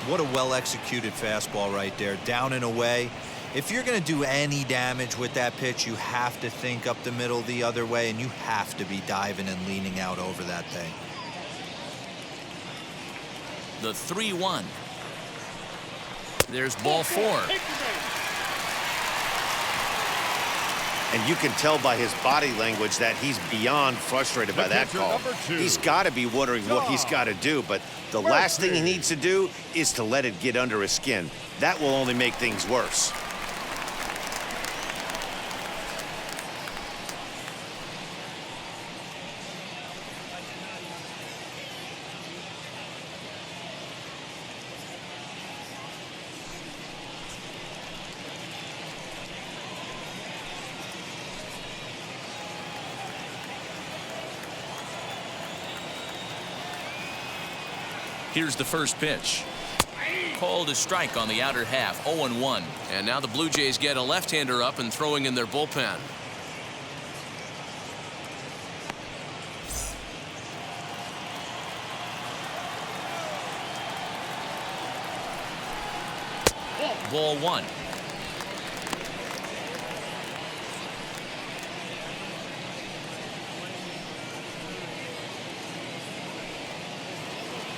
What a well-executed fastball right there, down and away. If you're going to do any damage with that pitch, you have to think up the middle the other way, and you have to be diving and leaning out over that thing. The 3-1. There's ball 4. And you can tell by his body language that he's beyond frustrated by that call. He's got to be wondering what he's got to do, but the last thing he needs to do is to let it get under his skin. That will only make things worse. Here's the first pitch. Called a strike on the outer half, 0-1. And now the Blue Jays get a left-hander up and throwing in their bullpen. Ball 1.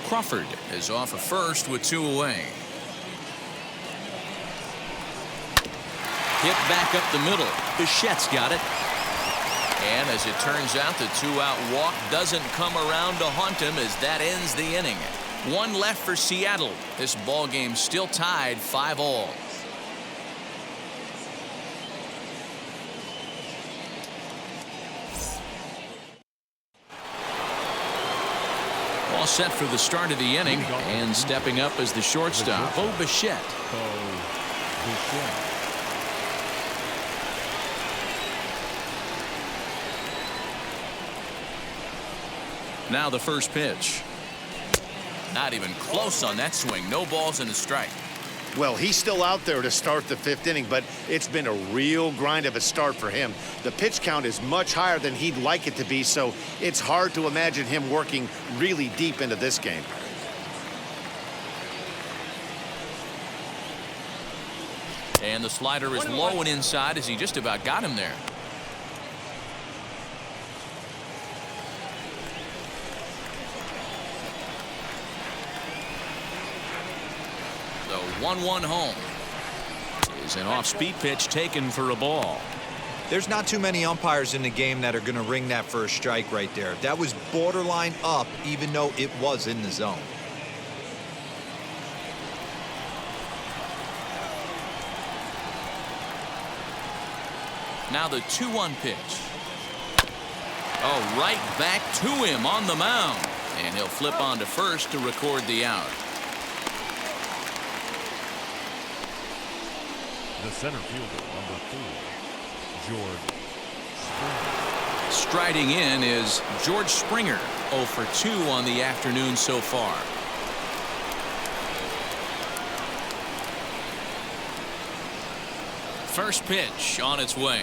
Crawford is off of first with 2 away. Hit back up the middle. Bichette's got it. And as it turns out, the 2-out walk doesn't come around to haunt him as that ends the inning. 1 left for Seattle. This ball game still tied 5-all. All set for the start of the inning, and stepping up as the shortstop, Bichette. Now the first pitch. Not even close on that swing. No balls and a strike. Well, he's still out there to start the 5th inning, but it's been a real grind of a start for him. The pitch count is much higher than he'd like it to be, so it's hard to imagine him working really deep into this game. And the slider is low and inside as he just about got him there. The 1-1 home is an off-speed pitch taken for a ball. There's not too many umpires in the game that are going to ring that for a strike right there. That was borderline up, even though it was in the zone. Now the 2-1 pitch. Oh, right back to him on the mound. And he'll flip on to first to record the out. The center fielder, number 4, George Springer. Striding in is George Springer, 0 for 2 on the afternoon so far. First pitch on its way.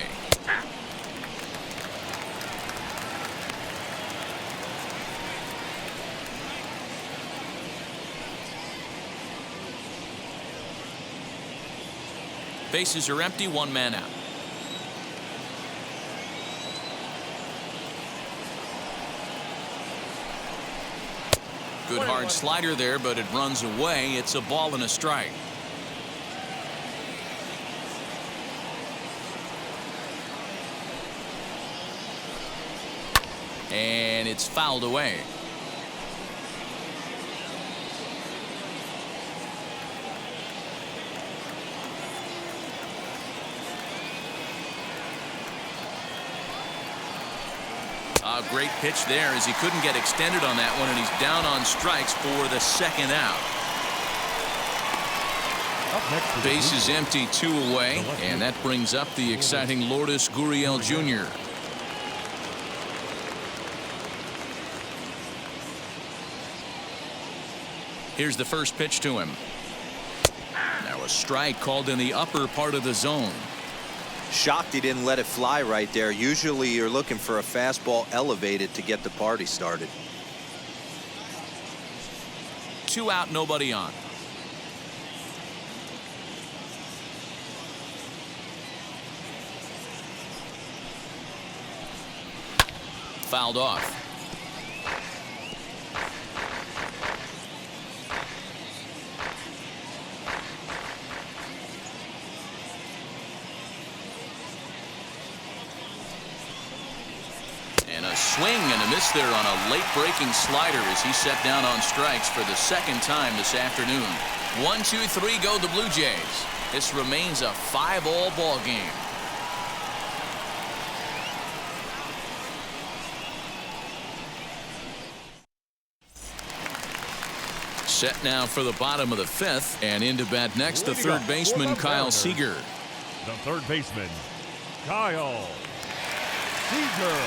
Bases are empty, 1 man out. Good hard slider there, but it runs away. It's a ball and a strike. And it's fouled away. A great pitch there as he couldn't get extended on that one, and he's down on strikes for the second out. Up next is Bases empty, 2 away, and that brings up the exciting Lourdes Guriel Jr. Here's the first pitch to him. Now a strike called in the upper part of the zone. Shocked he didn't let it fly right there. Usually you're looking for a fastball elevated to get the party started. 2 out, nobody on. Fouled off. And a swing and a miss there on a late breaking slider as he set down on strikes for the second time this afternoon. 1, 2, 3 go the Blue Jays. This remains a 5-all ball game. Set now for the bottom of the 5th, and into bat next the third baseman Kyle Seeger. The third baseman, Kyle Seeger.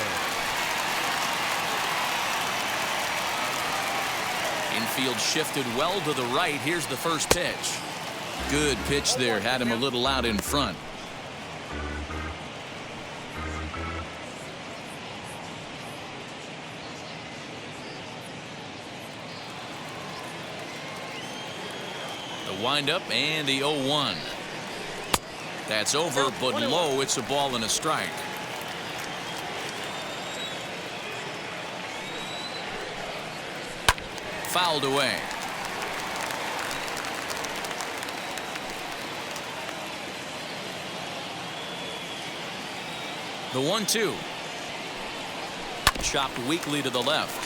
Infield shifted well to the right. Here's the first pitch. Good pitch there, had him a little out in front. The windup and the 0-1. That's over, but low. It's a ball and a strike. Fouled away. The 1-2. Chopped weakly to the left.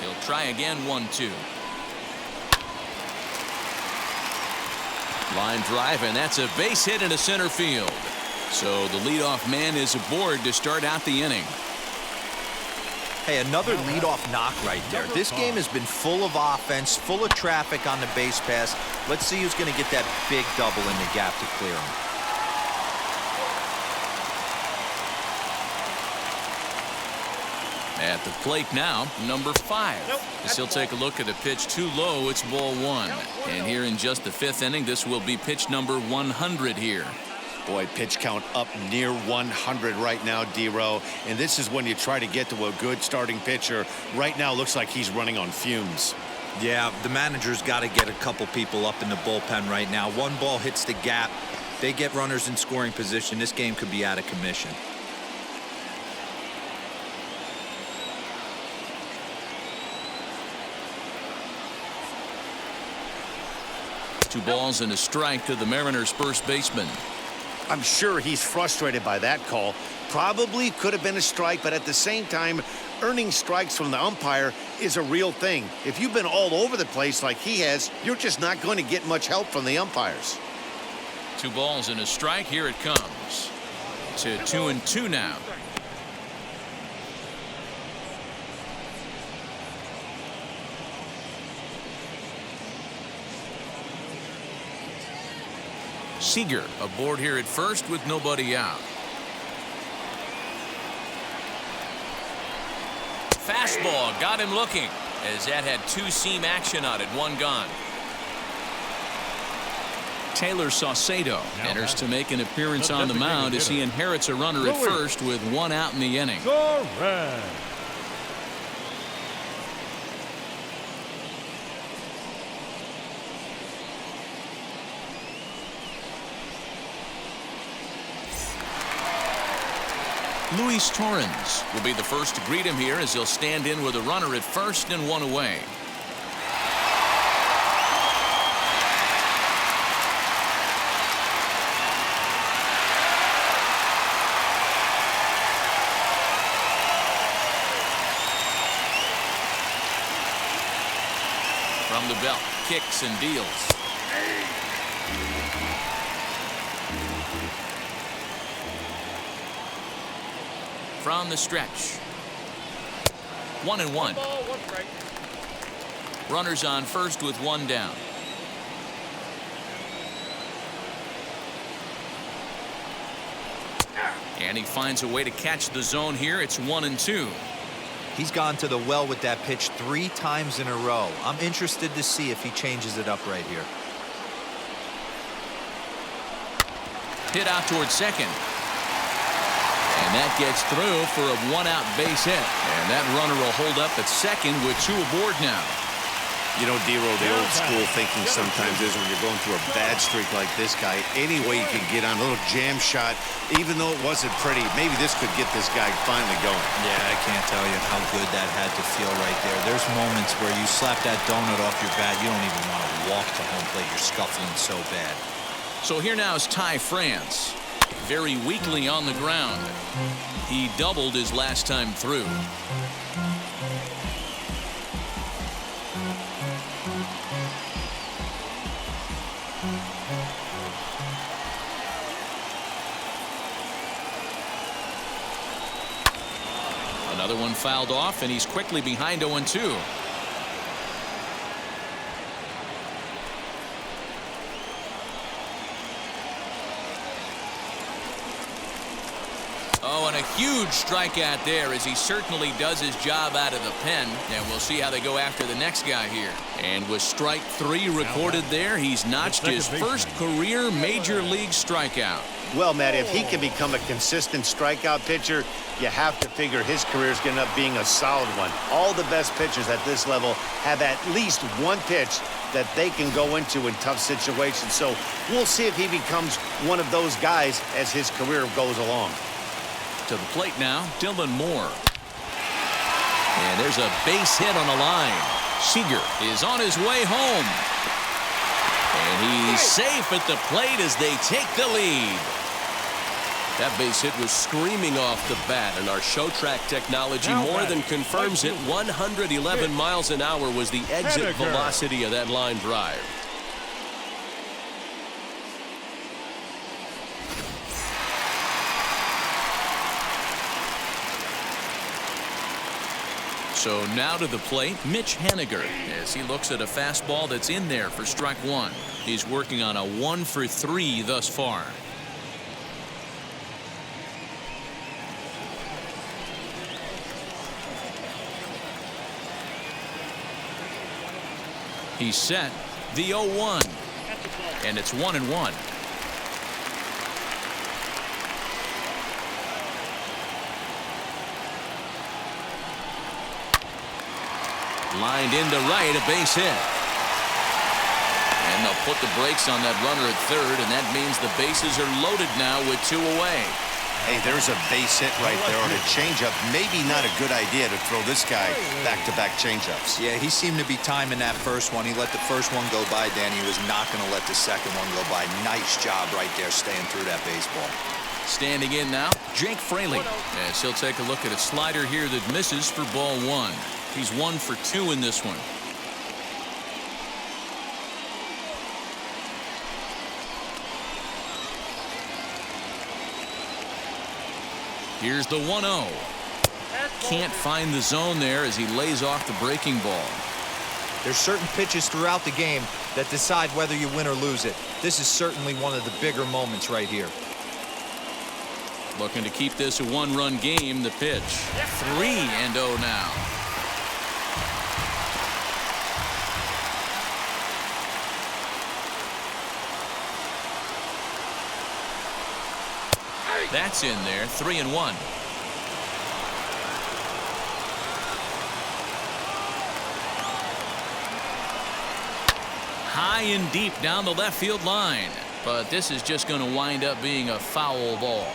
He'll try again. 1-2. Line drive, and that's a base hit into center field. So the leadoff man is aboard to start out the inning. Hey, another leadoff knock right there. This game has been full of offense, full of traffic on the base pass. Let's see who's going to get that big double in the gap to clear him. At the plate now, number 5. As he'll take a look at the pitch too low. It's ball 1. And here in just the 5th inning, this will be pitch number 100 here. Boy, pitch count up near 100 right now, D-Row. And this is when you try to get to a good starting pitcher. Right now, looks like he's running on fumes. Yeah, the manager's got to get a couple people up in the bullpen right now. One ball hits the gap. They get runners in scoring position. This game could be out of commission. 2 balls and a strike to the Mariners' first baseman. I'm sure he's frustrated by that call. Probably could have been a strike, but at the same time, earning strikes from the umpire is a real thing. If you've been all over the place like he has, you're just not going to get much help from the umpires. 2 balls and a strike. Here it comes to 2-2 now. Seeger aboard here at first with nobody out. Fastball got him looking as that had 2-seam action on it. 1 gone. Taylor Saucedo enters to make an appearance on the mound as he inherits a runner at first with 1 out in the inning. Correct. Luis Torrens will be the first to greet him here as he'll stand in with a runner at first and 1 away. From the belt, kicks and deals. From the stretch. 1-1. Runners on first with 1 down. And he finds a way to catch the zone here. It's 1-2. He's gone to the well with that pitch 3 times in a row. I'm interested to see if he changes it up right here. Hit out towards second. And that gets through for a 1-out base hit. And that runner will hold up at second with 2 aboard now. You know, D-Row, the old school thinking sometimes is when you're going through a bad streak like this guy, any way you can get on a little jam shot, even though it wasn't pretty, maybe this could get this guy finally going. Yeah, I can't tell you how good that had to feel right there. There's moments where you slap that donut off your bat, you don't even want to walk to home plate. You're scuffling so bad. So here now is Ty France. Very weakly on the ground. He doubled his last time through. Another one fouled off, and he's quickly behind 0-2. Oh, and a huge strikeout there as he certainly does his job out of the pen. And we'll see how they go after the next guy here. And with strike 3 recorded there, he's notched his first career major league strikeout. Well, Matt, if he can become a consistent strikeout pitcher, you have to figure his career is going to end up being a solid one. All the best pitchers at this level have at least 1 pitch that they can go into in tough situations. So we'll see if he becomes one of those guys as his career goes along. To the plate now, Dylan Moore. And there's a base hit on the line. Seeger is on his way home. And he's safe at the plate as they take the lead. That base hit was screaming off the bat, and our show track technology more than confirms it. 111 miles an hour was the exit velocity of that line drive. So now to the plate, Mitch Henniger, as he looks at a fastball that's in there for strike 1. He's working on a 1 for 3 thus far. He's set, the 0-1, and it's 1-1. Lined into right, a base hit. And they'll put the brakes on that runner at third, and that means the bases are loaded now with 2 away. Hey, there's a base hit right there on a changeup. Maybe not a good idea to throw this guy back-to-back changeups. Yeah, he seemed to be timing that first one. He let the first one go by, Danny. He was not going to let the second one go by. Nice job right there staying through that baseball. Standing in now, Jake Fraley. As he'll take a look at a slider here that misses for ball 1. He's 1 for 2 in this one. Here's the 1-0. Can't find the zone there as he lays off the breaking ball. There's certain pitches throughout the game that decide whether you win or lose it. This is certainly one of the bigger moments right here. Looking to keep this a 1-run game. The pitch. 3-0 now. That's in there. 3-1. High and deep down the left field line. But this is just going to wind up being a foul ball.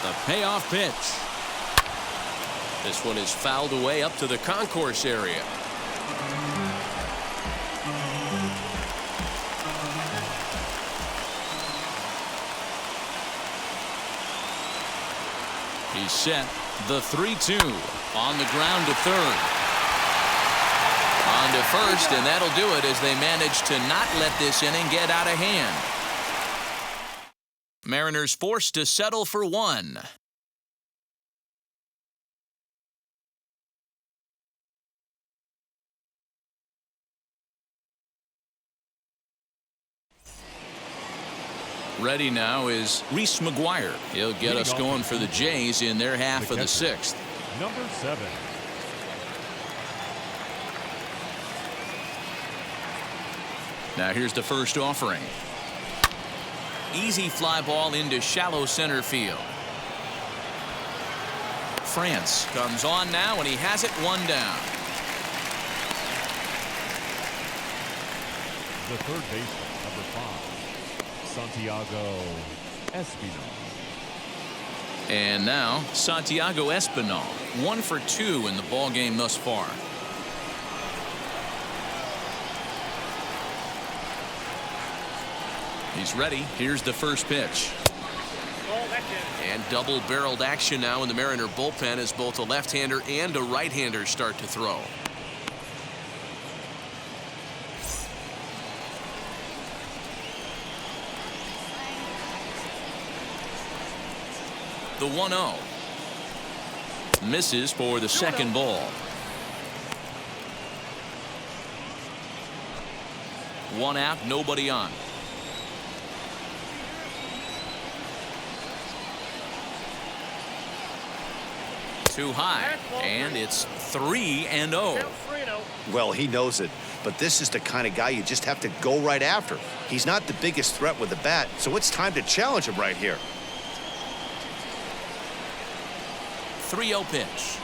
The payoff pitch. This one is fouled away up to the concourse area. He's set. The 3-2 on the ground to third. On to first, and that'll do it as they manage to not let this inning get out of hand. Mariners forced to settle for 1. Ready now is Reese Maguire. He'll get us going for the Jays in their half of the 6th. Number 7. Now here's the first offering. Easy fly ball into shallow center field. France comes on now, and he has it 1 down. The third baseman, number 5, Santiago Espinal. And now Santiago Espinal, 1 for 2 in the ball game thus far. He's ready. Here's the first pitch. And double-barreled action now in the Mariner bullpen as both a left-hander and a right-hander start to throw. The 1-0. Misses for the second ball. 1 out, nobody on. Too high, and it's 3-0. Well, he knows it, but this is the kind of guy you just have to go right after. He's not the biggest threat with the bat, so it's time to challenge him right here. 3-0 pitch.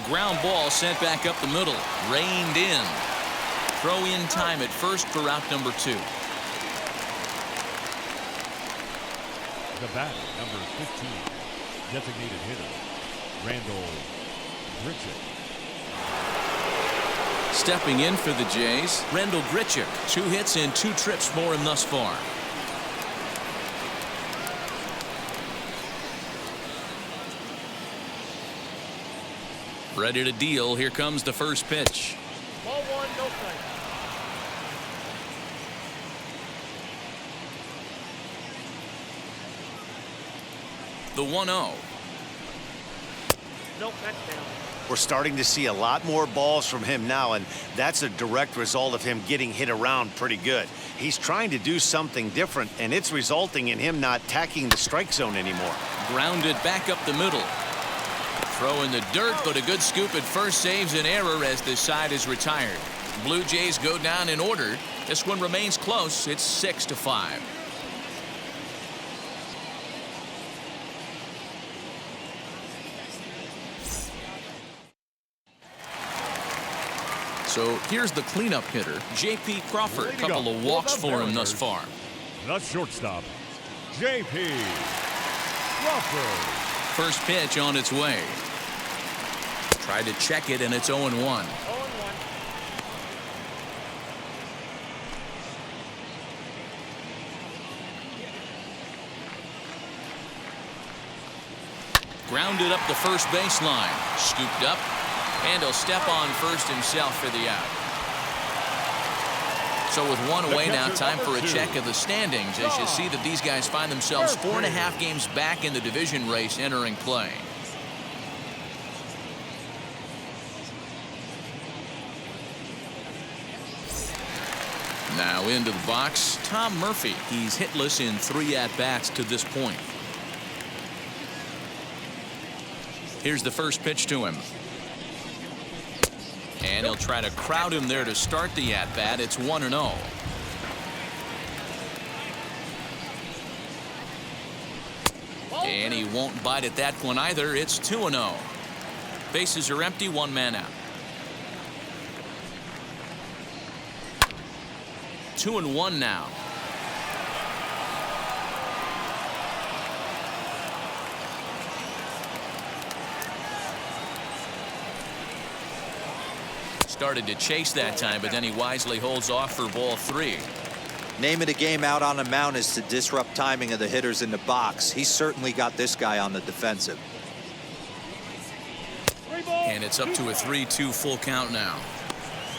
Ground ball sent back up the middle. Reined in. Throw in time at first for out number 2. The batter, number 15, designated hitter, Randall Grichuk. Stepping in for the Jays, Randall Grichuk. 2 hits and 2 trips for him thus far. Ready to deal. Here comes the first pitch. No strike. The 1-0. Nope, that's down. We're starting to see a lot more balls from him now, and that's a direct result of him getting hit around pretty good. He's trying to do something different, and it's resulting in him not tacking the strike zone anymore. Grounded back up the middle. Throw in the dirt, but a good scoop at first saves an error as this side is retired. Blue Jays go down in order. This one remains close. It's 6-5. So here's the cleanup hitter, J.P. Crawford. A couple of walks for him thus far. The shortstop, J.P. Crawford. First pitch on its way. Tried to check it, and it's 0-1. 0-1. Grounded up the first baseline. Scooped up. And he'll step on first himself for the out. So with one away now, time for a check of the standings as you see that these guys find themselves 4.5 games back in the division race entering play. Now into the box, Tom Murphy. He's hitless in 3 at-bats to this point. Here's the first pitch to him. And he'll try to crowd him there to start the at-bat. It's 1-0. And he won't bite at that one either. It's 2-0. Bases are empty, 1 man out. 2-1 now. Started to chase that time, but then he wisely holds off for ball 3. Name of the game out on the mound is to disrupt timing of the hitters in the box. He's certainly got this guy on the defensive. And it's up to a 3-2 full count now.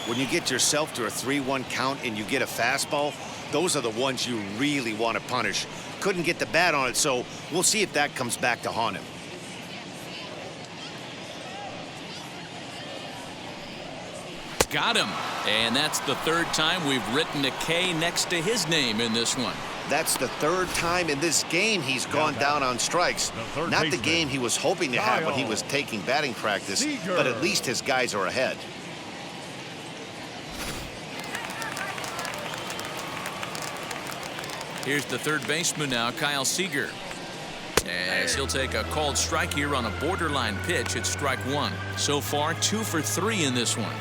When you get yourself to a 3-1 count and you get a fastball, those are the ones you really want to punish. Couldn't get the bat on it, so we'll see if that comes back to haunt him. Got him. And that's the 3rd time we've written a K next to his name in this one. That's the 3rd time in this game he's gone down on strikes. Not the game he was hoping to have when he was taking batting practice, Seeger. but at least his guys are ahead. Here's the 3rd baseman now, Kyle Seeger. As he'll take a called strike here on a borderline pitch. It's strike 1. So far, 2 for 3 in this one.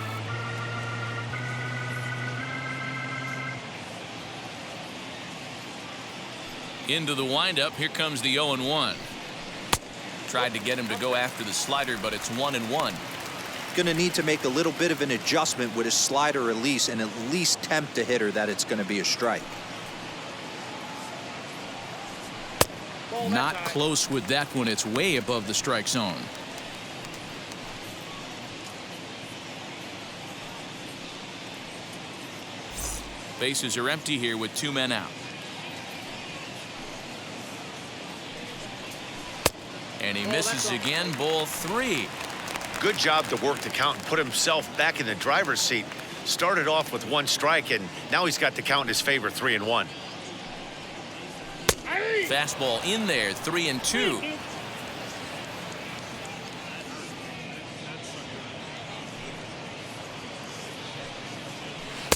Into the windup. Here comes the 0-1. Tried to get him to go after the slider, but it's 1-1. Going to need to make a little bit of an adjustment with his slider release and at least tempt the hitter that it's going to be a strike. Not close with that one. It's way above the strike zone. Bases are empty here with 2 men out. And he misses again. Ball 3. Good job to work the count and put himself back in the driver's seat. Started off with 1 strike, and now he's got the count in his favor, 3-1. Fastball in there, 3-2.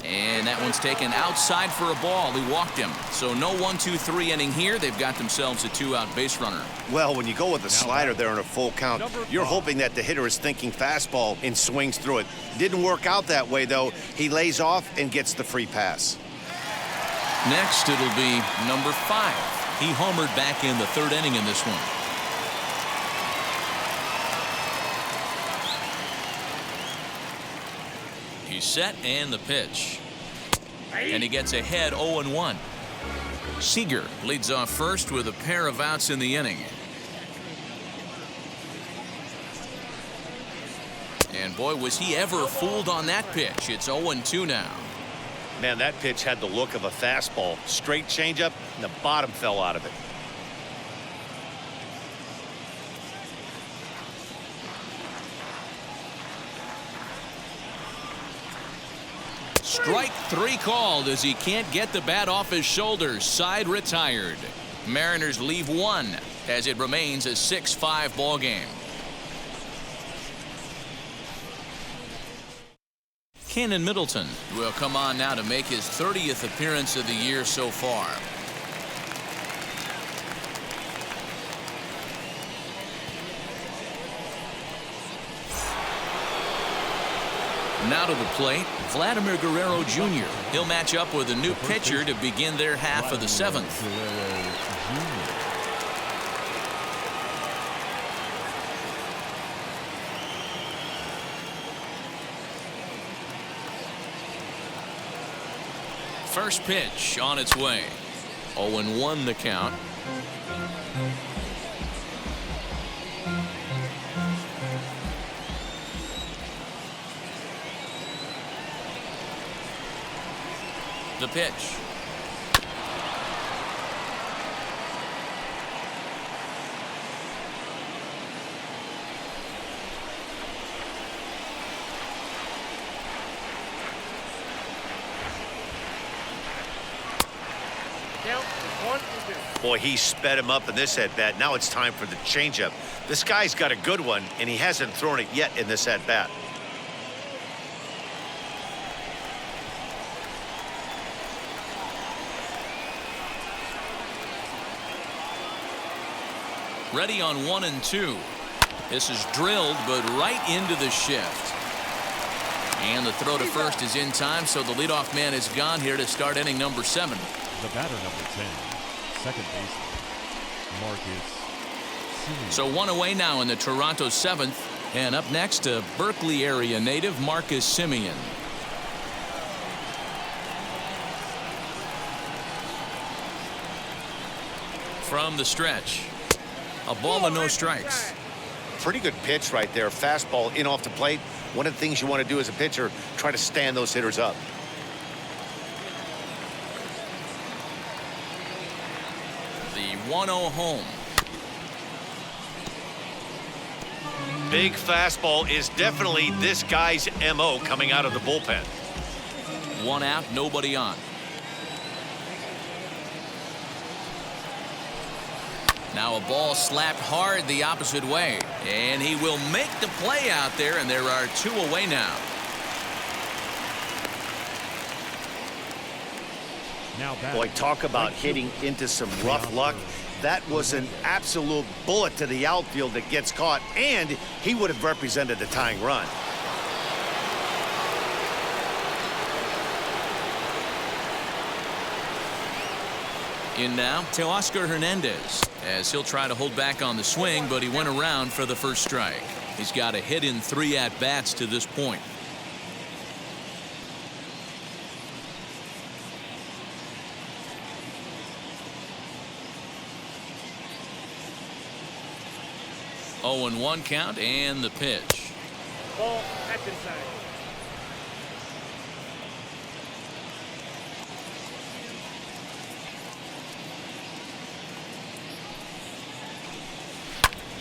And that one's taken outside for a ball. He walked him. So no 1-2-3 inning here. They've got themselves a 2-out base runner. Well, when you go with a slider there in a full count, you're hoping that the hitter is thinking fastball and swings through it. Didn't work out that way, though. He lays off and gets the free pass. Next, it'll be number 5. He homered back in the 3rd inning in this one. He's set and the pitch. And he gets ahead 0-1. Seeger leads off first with a pair of outs in the inning. And boy, was he ever fooled on that pitch. It's 0-2 now. Man, that pitch had the look of a fastball. Straight changeup, and the bottom fell out of it. Strike 3 called as he can't get the bat off his shoulders. Side retired. Mariners leave 1 as it remains a 6-5 ball game. Cannon Middleton will come on now to make his 30th appearance of the year so far. Now to the plate, Vladimir Guerrero Jr. He'll match up with a new pitcher to begin their half of the 7th. First pitch on its way. 0-1 the count. The pitch. Boy, he sped him up in this at-bat. Now it's time for the changeup. This guy's got a good one, and he hasn't thrown it yet in this at-bat. Ready on 1-2. This is drilled, but right into the shift. And the throw to first is in time, so the leadoff man is gone here to start inning number 7. The batter number 10, second baseman, Marcus Simeon. So 1 away now in the Toronto 7th. And up next, a Berkeley area native, Marcus Simeon. From the stretch. A ball and no strikes. Pretty good pitch right there. Fastball in off the plate. One of the things you want to do as a pitcher, try to stand those hitters up. The 1-0 home. Big fastball is definitely this guy's MO coming out of the bullpen. 1 out, nobody on. Now a ball slapped hard the opposite way. And he will make the play out there, and there are 2 away now. Boy, talk about hitting into some rough luck. That was an absolute bullet to the outfield that gets caught, and he would have represented the tying run. In now, Teoscar Hernandez, as he'll try to hold back on the swing, but he went around for the first strike. He's got a hit in 3 at-bats to this point. Oh, and 1 count, and the pitch. Ball, that's inside.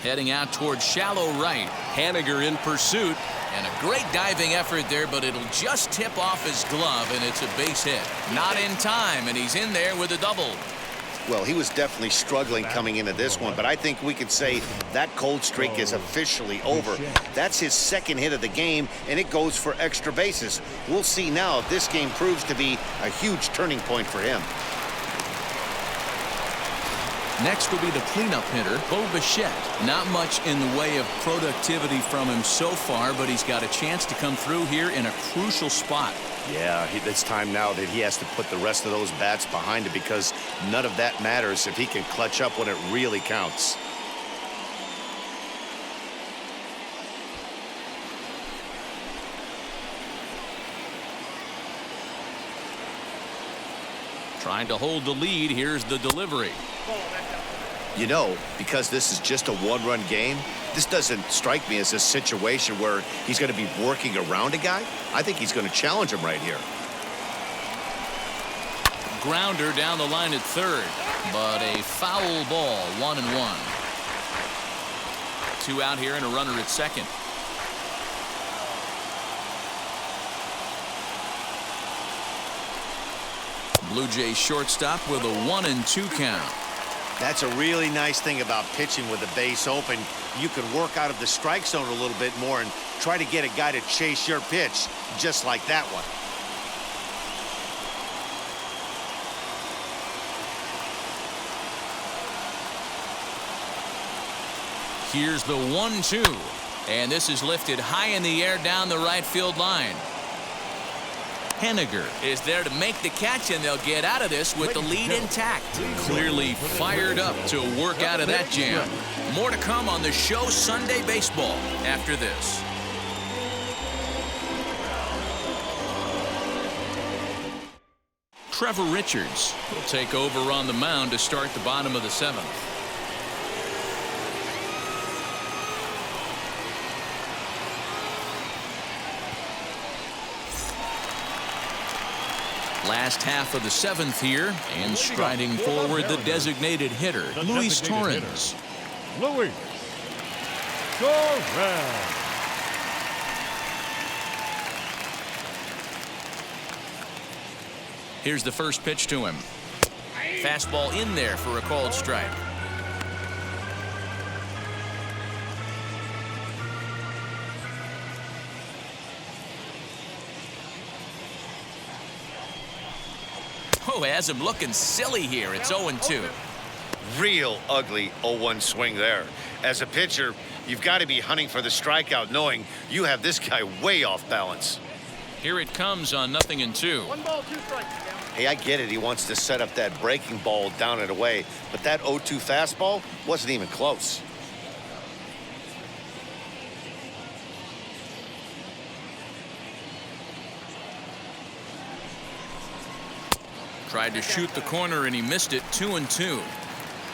Heading out towards shallow right. Haniger in pursuit. And a great diving effort there, but it'll just tip off his glove, and it's a base hit. Not in time, and he's in there with a double. Well, he was definitely struggling coming into this one, but I think we could say that cold streak is officially over. That's his 2nd hit of the game, and it goes for extra bases. We'll see now if this game proves to be a huge turning point for him. Next will be the cleanup hitter, Bo Bichette. Not much in the way of productivity from him so far, but he's got a chance to come through here in a crucial spot. Yeah, it's time now that he has to put the rest of those bats behind it, because none of that matters if he can clutch up when it really counts. Trying to hold the lead. Here's the delivery. You know, because this is just a one-run game, this doesn't strike me as a situation where he's going to be working around a guy. I think he's going to challenge him right here. Grounder down the line at third, but a foul ball, 1-1. 2 out here and a runner at second. Blue Jays shortstop with a 1-2 count. That's a really nice thing about pitching with the base open. You can work out of the strike zone a little bit more and try to get a guy to chase your pitch, just like that one. Here's the 1-2, and this is lifted high in the air down the right field line. Henniger is there to make the catch, and they'll get out of this with the lead intact. Clearly fired up to work out of that jam. More to come on the show Sunday Baseball after this. Trevor Richards will take over on the mound to start the bottom of the 7th. Last half of the 7th here, and striding forward the designated hitter, Luis Torrens. Luis Torrens. Here's the first pitch to him. Fastball in there for a called strike. Oh, has him looking silly here. It's 0-2. Real ugly 0-1 swing there. As a pitcher, you've got to be hunting for the strikeout, knowing you have this guy way off balance. Here it comes on 0-2. 1 ball, 2 strikes. Hey, I get it. He wants to set up that breaking ball down and away, but that 0-2 fastball wasn't even close. Tried to shoot the corner and he missed it. 2-2.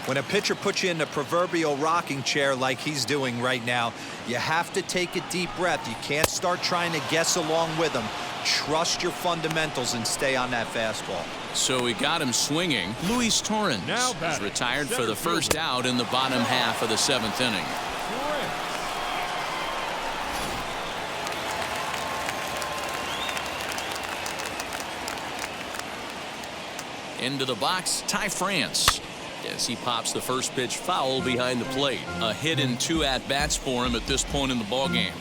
When a pitcher puts you in the proverbial rocking chair like he's doing right now, you have to take a deep breath. You can't start trying to guess along with him. Trust your fundamentals and stay on that fastball. So he got him swinging. Luis Torrens is retired for the first out in the bottom half of the 7th inning. Into the box, Ty France. As he pops the first pitch foul behind the plate. A hit and 2 at-bats for him at this point in the ballgame.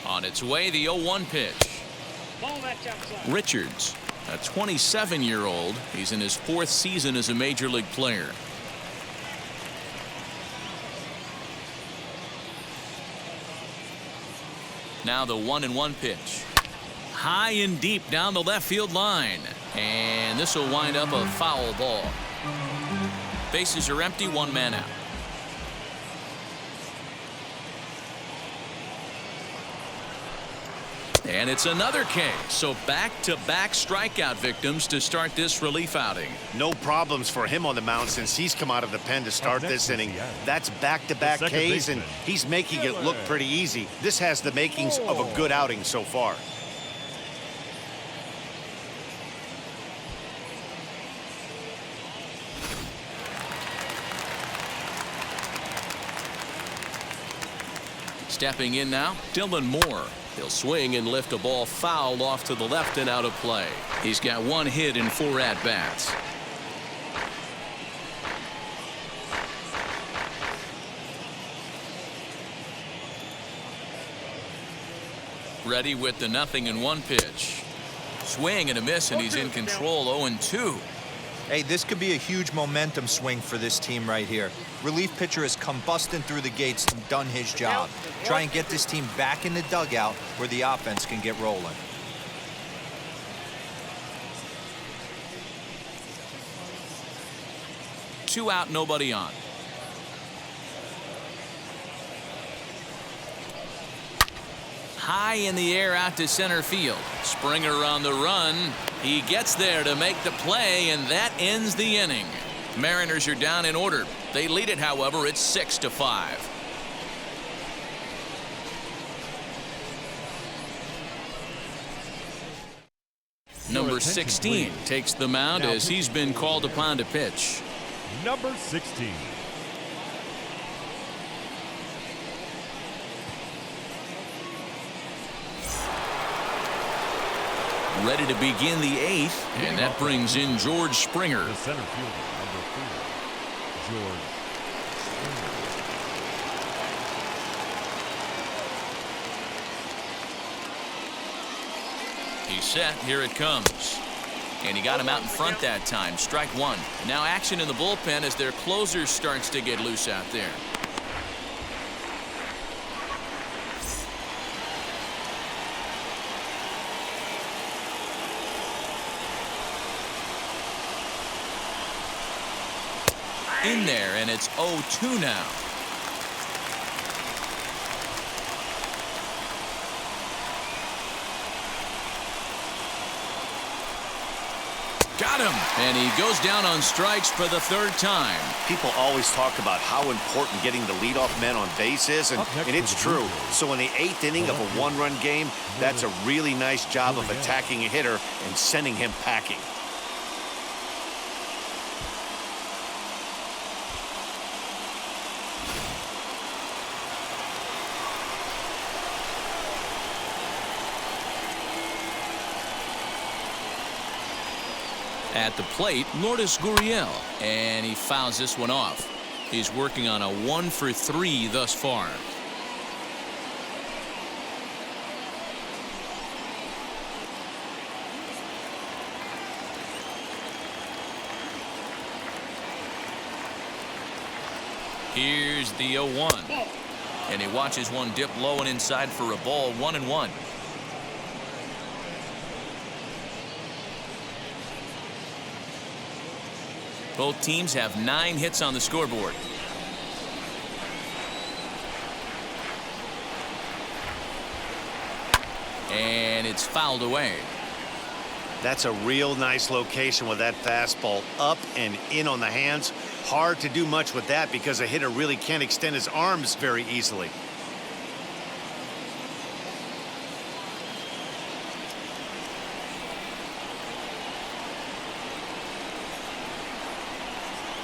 On its way, the 0-1 pitch. Richards, a 27-year-old. He's in his 4th season as a major league player. Now the 1-1 pitch. High and deep down the left field line. And this will wind up a foul ball. Bases are empty, 1 man out. And it's another K. So back-to-back strikeout victims to start this relief outing. No problems for him on the mound since he's come out of the pen to start this inning. That's back-to-back Ks, and he's making it look pretty easy. This has the makings of a good outing so far. Stepping in now, Dylan Moore. He'll swing and lift a ball foul off to the left and out of play. He's got 1 hit in 4 at-bats. Ready with the 0-1 pitch. Swing and a miss, and he's in control. 0-2. Hey, this could be a huge momentum swing for this team right here. Relief pitcher has come busting through the gates and done his job. Try and get this team back in the dugout where the offense can get rolling. Two out, nobody on. high in the air out to center field. Springer on the run. He gets there to make the play, and that ends the inning. Mariners are down in order. They lead it, however. It's 6-5. Number 16 takes the mound as he's been called upon to pitch. Number 16. Ready to begin the 8th, and that brings in George Springer. The center fielder, number 4, George Springer. He's set. Here it comes. And he got him out in front that time. Strike one. And now action in the bullpen as their closer starts to get loose out there. In there, and it's 0-2 now. Got him, and he goes down on strikes for the 3rd time. People always talk about how important getting the leadoff man on base is, and it's true. So in the 8th inning of a 1-run game, that's a really nice job of attacking a hitter and sending him packing. At the plate, Lourdes Guriel, and he fouls this one off. He's working on a 1-for-3 thus far. Here's the 0-1, and he watches one dip low and inside for a ball. 1-1. Both teams have 9 hits on the scoreboard. And it's fouled away. That's a real nice location with that fastball up and in on the hands. Hard to do much with that because a hitter really can't extend his arms very easily.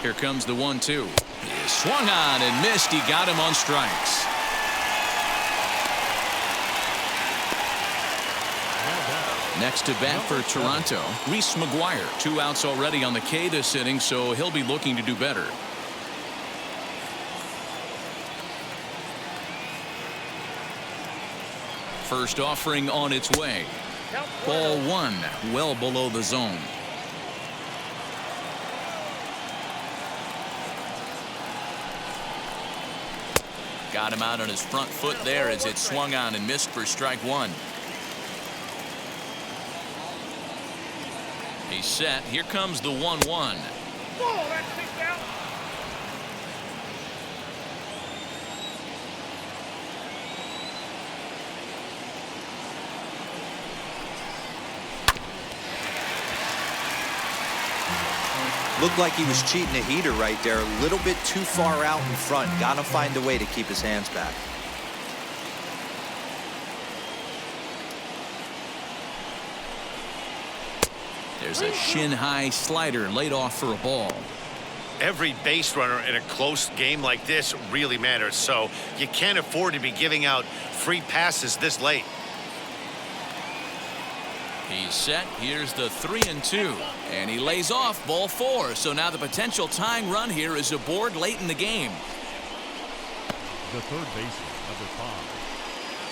Here comes the 1-2. He swung on and missed. He got him on strikes. Next to bat for Toronto, Reese Maguire. 2 outs already on the K this inning, so he'll be looking to do better. First offering on its way. Ball 1, well below the zone. Got him out on his front foot there as it swung on and missed for strike 1. He's set. Here comes the 1-1. Looked like he was cheating a heater right there. A little bit too far out in front. Gotta find a way to keep his hands back. There's a shin-high slider laid off for a ball. Every base runner in a close game like this really matters, so you can't afford to be giving out free passes this late. He's set. Here's the 3-2, and he lays off ball 4. So now the potential tying run here is aboard late in the game. The third baseman, number 5,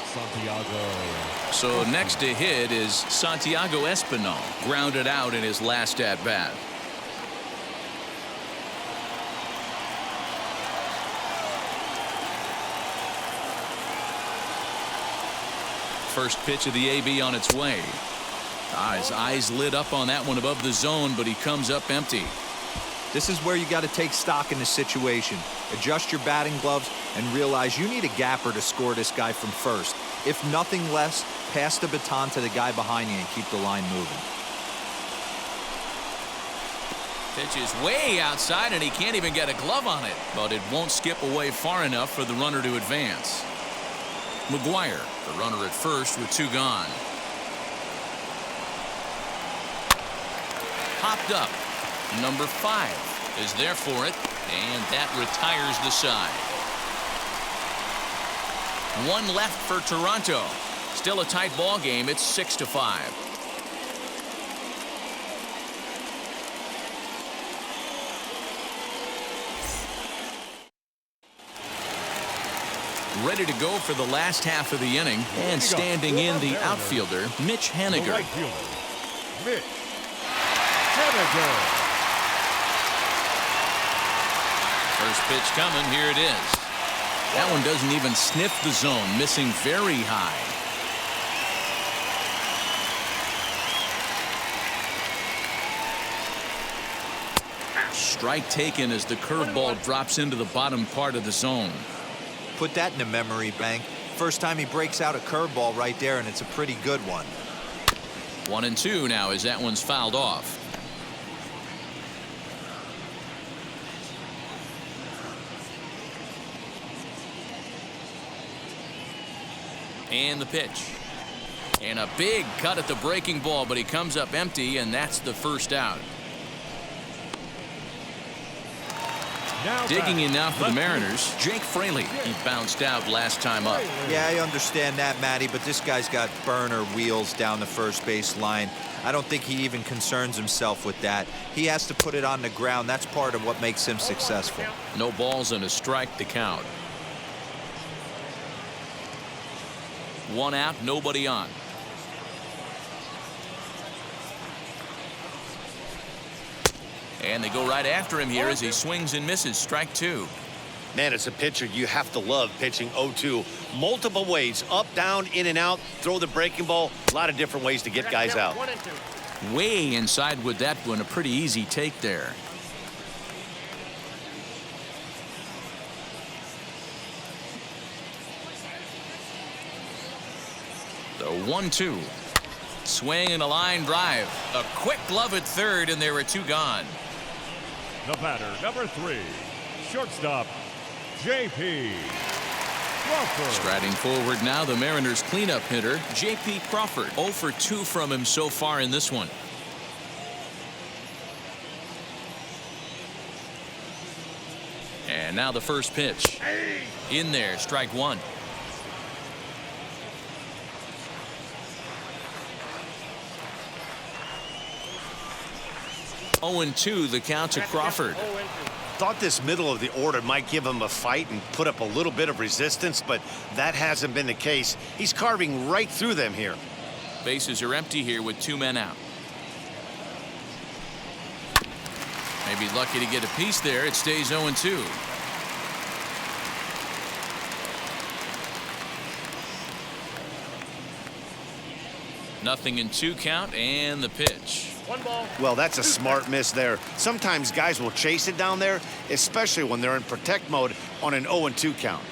Santiago. So next to hit is Santiago Espinal, grounded out in his last at bat. First pitch of the AB on its way. His eyes lit up on that one above the zone, but he comes up empty. This is where you got to take stock in the situation. Adjust your batting gloves and realize you need a gapper to score this guy from first. If nothing less, pass the baton to the guy behind you and keep the line moving. Pitch is way outside, and he can't even get a glove on it. But it won't skip away far enough for the runner to advance. Maguire, the runner at first with 2 gone. Popped up. Number 5 is there for it, and that retires the side. 1 left for Toronto. Still a tight ball game. It's 6-5. Ready to go for the last half of the inning, and standing in the outfielder, Mitch Henniger. Right fielder, Mitch Haniger. First pitch coming. Here it is. That one doesn't even sniff the zone, missing very high. Strike taken as the curveball drops into the bottom part of the zone. Put that in the memory bank. First time he breaks out a curveball right there, and it's a pretty good one. 1-2 now as that one's fouled off. And the pitch. And a big cut at the breaking ball, but he comes up empty, and that's the first out. Now Digging in now for the Mariners, Jake Fraley. He bounced out last time up. Yeah, I understand that, Matty, but this guy's got burner wheels down the first base line. I don't think he even concerns himself with that. He has to put it on the ground. That's part of what makes him successful. No balls and a strike to count. 1 out, nobody on. And they go right after him here as he swings and misses. Strike 2. Man, as a pitcher, you have to love pitching 0-2. Multiple ways, up, down, in and out, throw the breaking ball. A lot of different ways to get guys out. Way inside with that one. A pretty easy take there. The 1-2. Swing and a line drive. A quick glove at third, and there were 2 gone. the batter, number 3, shortstop, J.P. Crawford. Striding forward now, the Mariners cleanup hitter, J.P. Crawford. 0 for 2 from him so far in this one. And now the first pitch. In there, strike 1. Oh, 0-2 the count to Crawford. Thought this middle of the order might give him a fight and put up a little bit of resistance, but that hasn't been the case. He's carving right through them here. Bases are empty here with 2 men out. Maybe lucky to get a piece there. It stays 0-2. Nothing in 2 count, and the pitch. 1 ball. Well, that's a smart miss there. Sometimes guys will chase it down there, especially when they're in protect mode on an 0-2 count.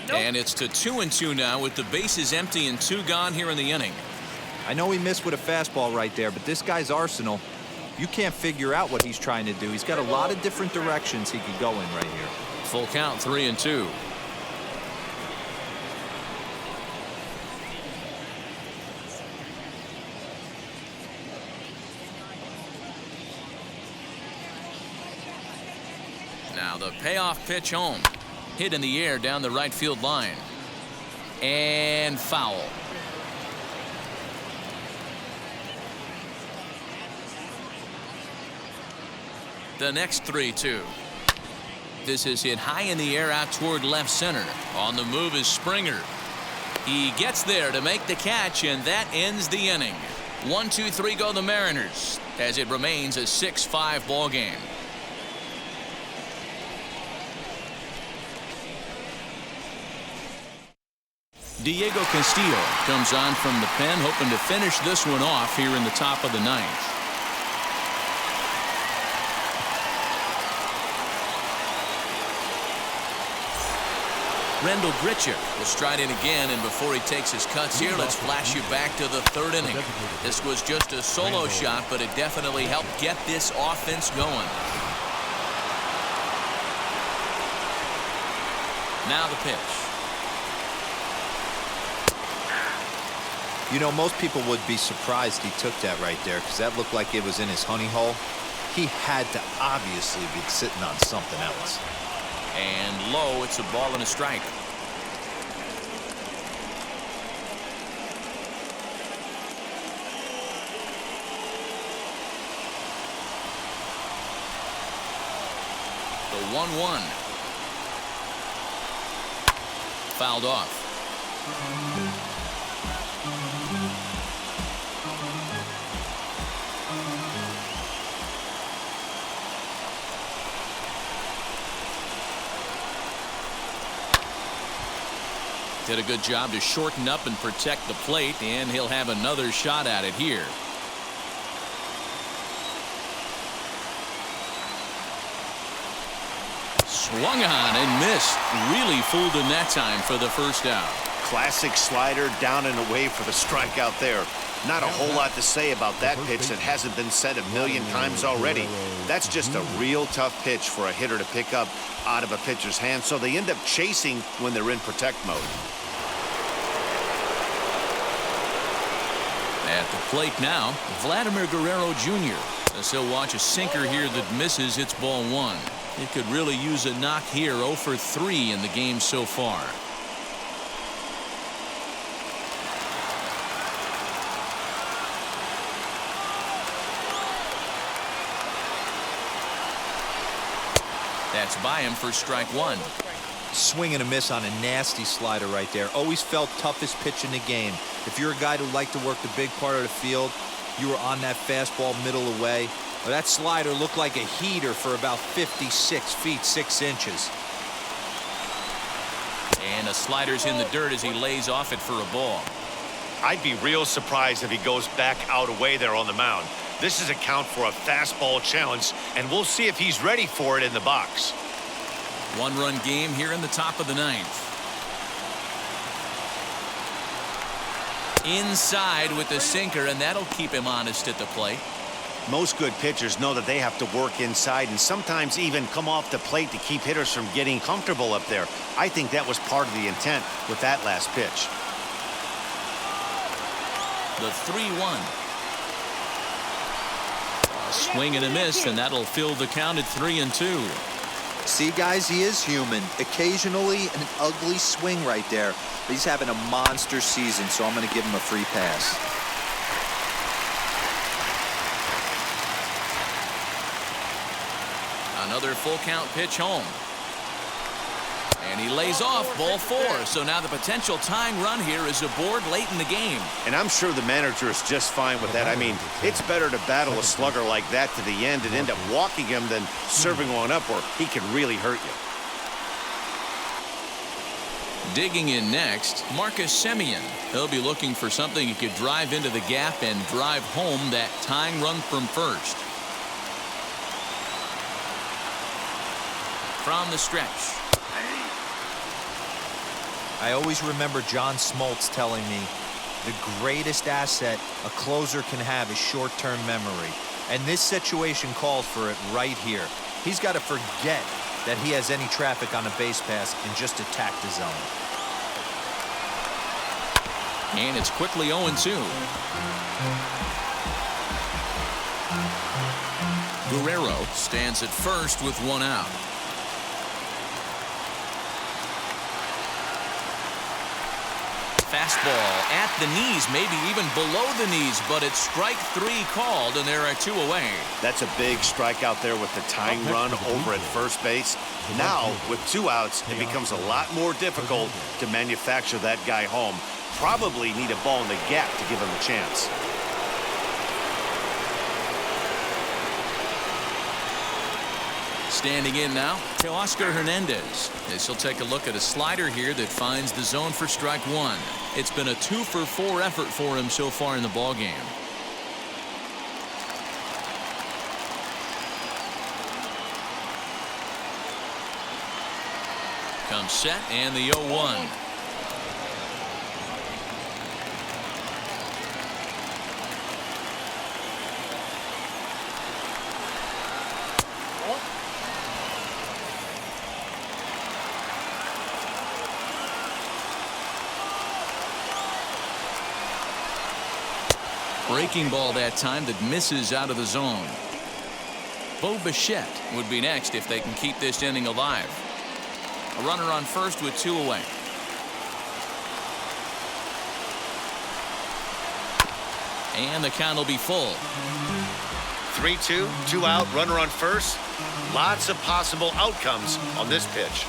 Nope. And it's to 2-2 now with the bases empty and 2 gone here in the inning. I know he missed with a fastball right there, but this guy's arsenal, you can't figure out what he's trying to do. He's got a lot of different directions he could go in right here. Full count, 3-2. Now the payoff pitch home. Hit in the air down the right field line. And foul. The next 3-2. This is hit high in the air out toward left center. On the move is Springer. He gets there to make the catch, and that ends the inning. 1-2-3 go the Mariners as it remains a 6-5 ball game. Diego Castillo comes on from the pen, hoping to finish this one off here in the top of the 9th. Rendell Gritchick will stride in again, and before he takes his cuts here, let's flash you back to the third inning. This was just a solo shot, but it definitely helped get this offense going. Now the pitch. You know, most people would be surprised he took that right there because that looked like it was in his honey hole. He had to obviously be sitting on something else. And low, it's a ball and a strike. The 1-1. Fouled off. Did a good job to shorten up and protect the plate, and he'll have another shot at it here. Swung on and missed. Really fooled him that time for the first out. Classic slider down and away for the strikeout there. Not a whole lot to say about that pitch that hasn't been said a million times already. That's just a real tough pitch for a hitter to pick up out of a pitcher's hand, so they end up chasing when they're in protect mode. At the plate now, Vladimir Guerrero Jr. As he'll watch a sinker here that misses. It's ball one. It could really use a knock here. 0 for 3 in the game so far. That's by him for strike one. Swing and a miss on a nasty slider right there. Always felt toughest pitch in the game. If you're a guy who liked to work the big part of the field, you were on that fastball middle away. Well, that slider looked like a heater for about 56 feet 6 inches. And the slider's in the dirt as he lays off it for a ball. I'd be real surprised if he goes back out away there on the mound. This is a count for a fastball challenge, and we'll see if he's ready for it in the box. One-run game here in the top of the ninth. Inside with the sinker, and that'll keep him honest at the plate. Most good pitchers know that they have to work inside and sometimes even come off the plate to keep hitters from getting comfortable up there. I think that was part of the intent with that last pitch. The 3-1. Swing and a miss, and that'll fill the count at 3-2. See, guys, he is human. Occasionally an ugly swing right there. But he's having a monster season, so I'm going to give him a free pass. Another full count pitch home. And he lays off ball 4. So now the potential tying run here is aboard late in the game. And I'm sure the manager is just fine with that. I mean, it's better to battle a slugger like that to the end and end up walking him than serving one up where he can really hurt you. Digging in next, Marcus Simeon. He'll be looking for something he could drive into the gap and drive home that tying run from first. From the stretch. I always remember John Smoltz telling me the greatest asset a closer can have is short-term memory. And this situation calls for it right here. He's got to forget that he has any traffic on a base pass and just attack the zone. And it's quickly 0-2. Guerrero stands at first with 1 out. Fastball at the knees, maybe even below the knees, but it's strike 3 called, and there are 2 away. That's a big strikeout there with the tying run over at first base. Now, with 2 outs, it becomes a lot more difficult to manufacture that guy home. Probably need a ball in the gap to give him a chance. Standing in now to Oscar Hernandez. As he'll take a look at a slider here that finds the zone for strike 1. It's been a 2-for-4 effort for him so far in the ballgame. Comes set and the 0-1. Breaking ball that time that misses out of the zone. Bo Bichette would be next if they can keep this inning alive. A runner on first with 2 away. And the count will be full. 3-2, 2 out, runner on first. Lots of possible outcomes on this pitch.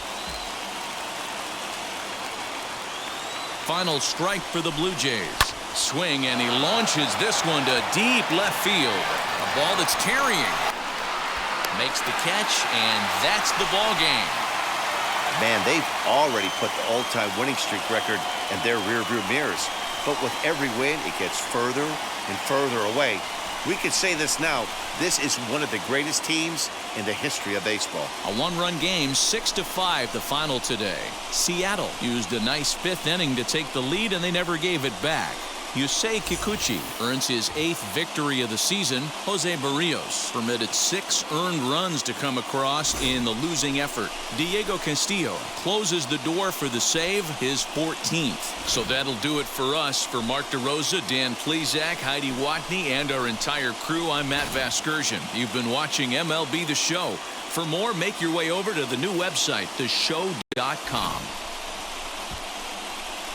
Final strike for the Blue Jays. Swing, and he launches this one to deep left field. A ball that's carrying. Makes the catch, and that's the ball game. Man, they've already put the all-time winning streak record in their rearview mirrors. But with every win, it gets further and further away. We could say this now. This is one of the greatest teams in the history of baseball. A 1-run game, 6-5 the final today. Seattle used a nice 5th inning to take the lead, and they never gave it back. Yusei Kikuchi earns his 8th victory of the season. Jose Barrios permitted 6 earned runs to come across in the losing effort. Diego Castillo closes the door for the save, his 14th. So that'll do it for us. For Mark DeRosa, Dan Plezak, Heidi Watney, and our entire crew, I'm Matt Vasgersian. You've been watching MLB The Show. For more, make your way over to the new website, theshow.com.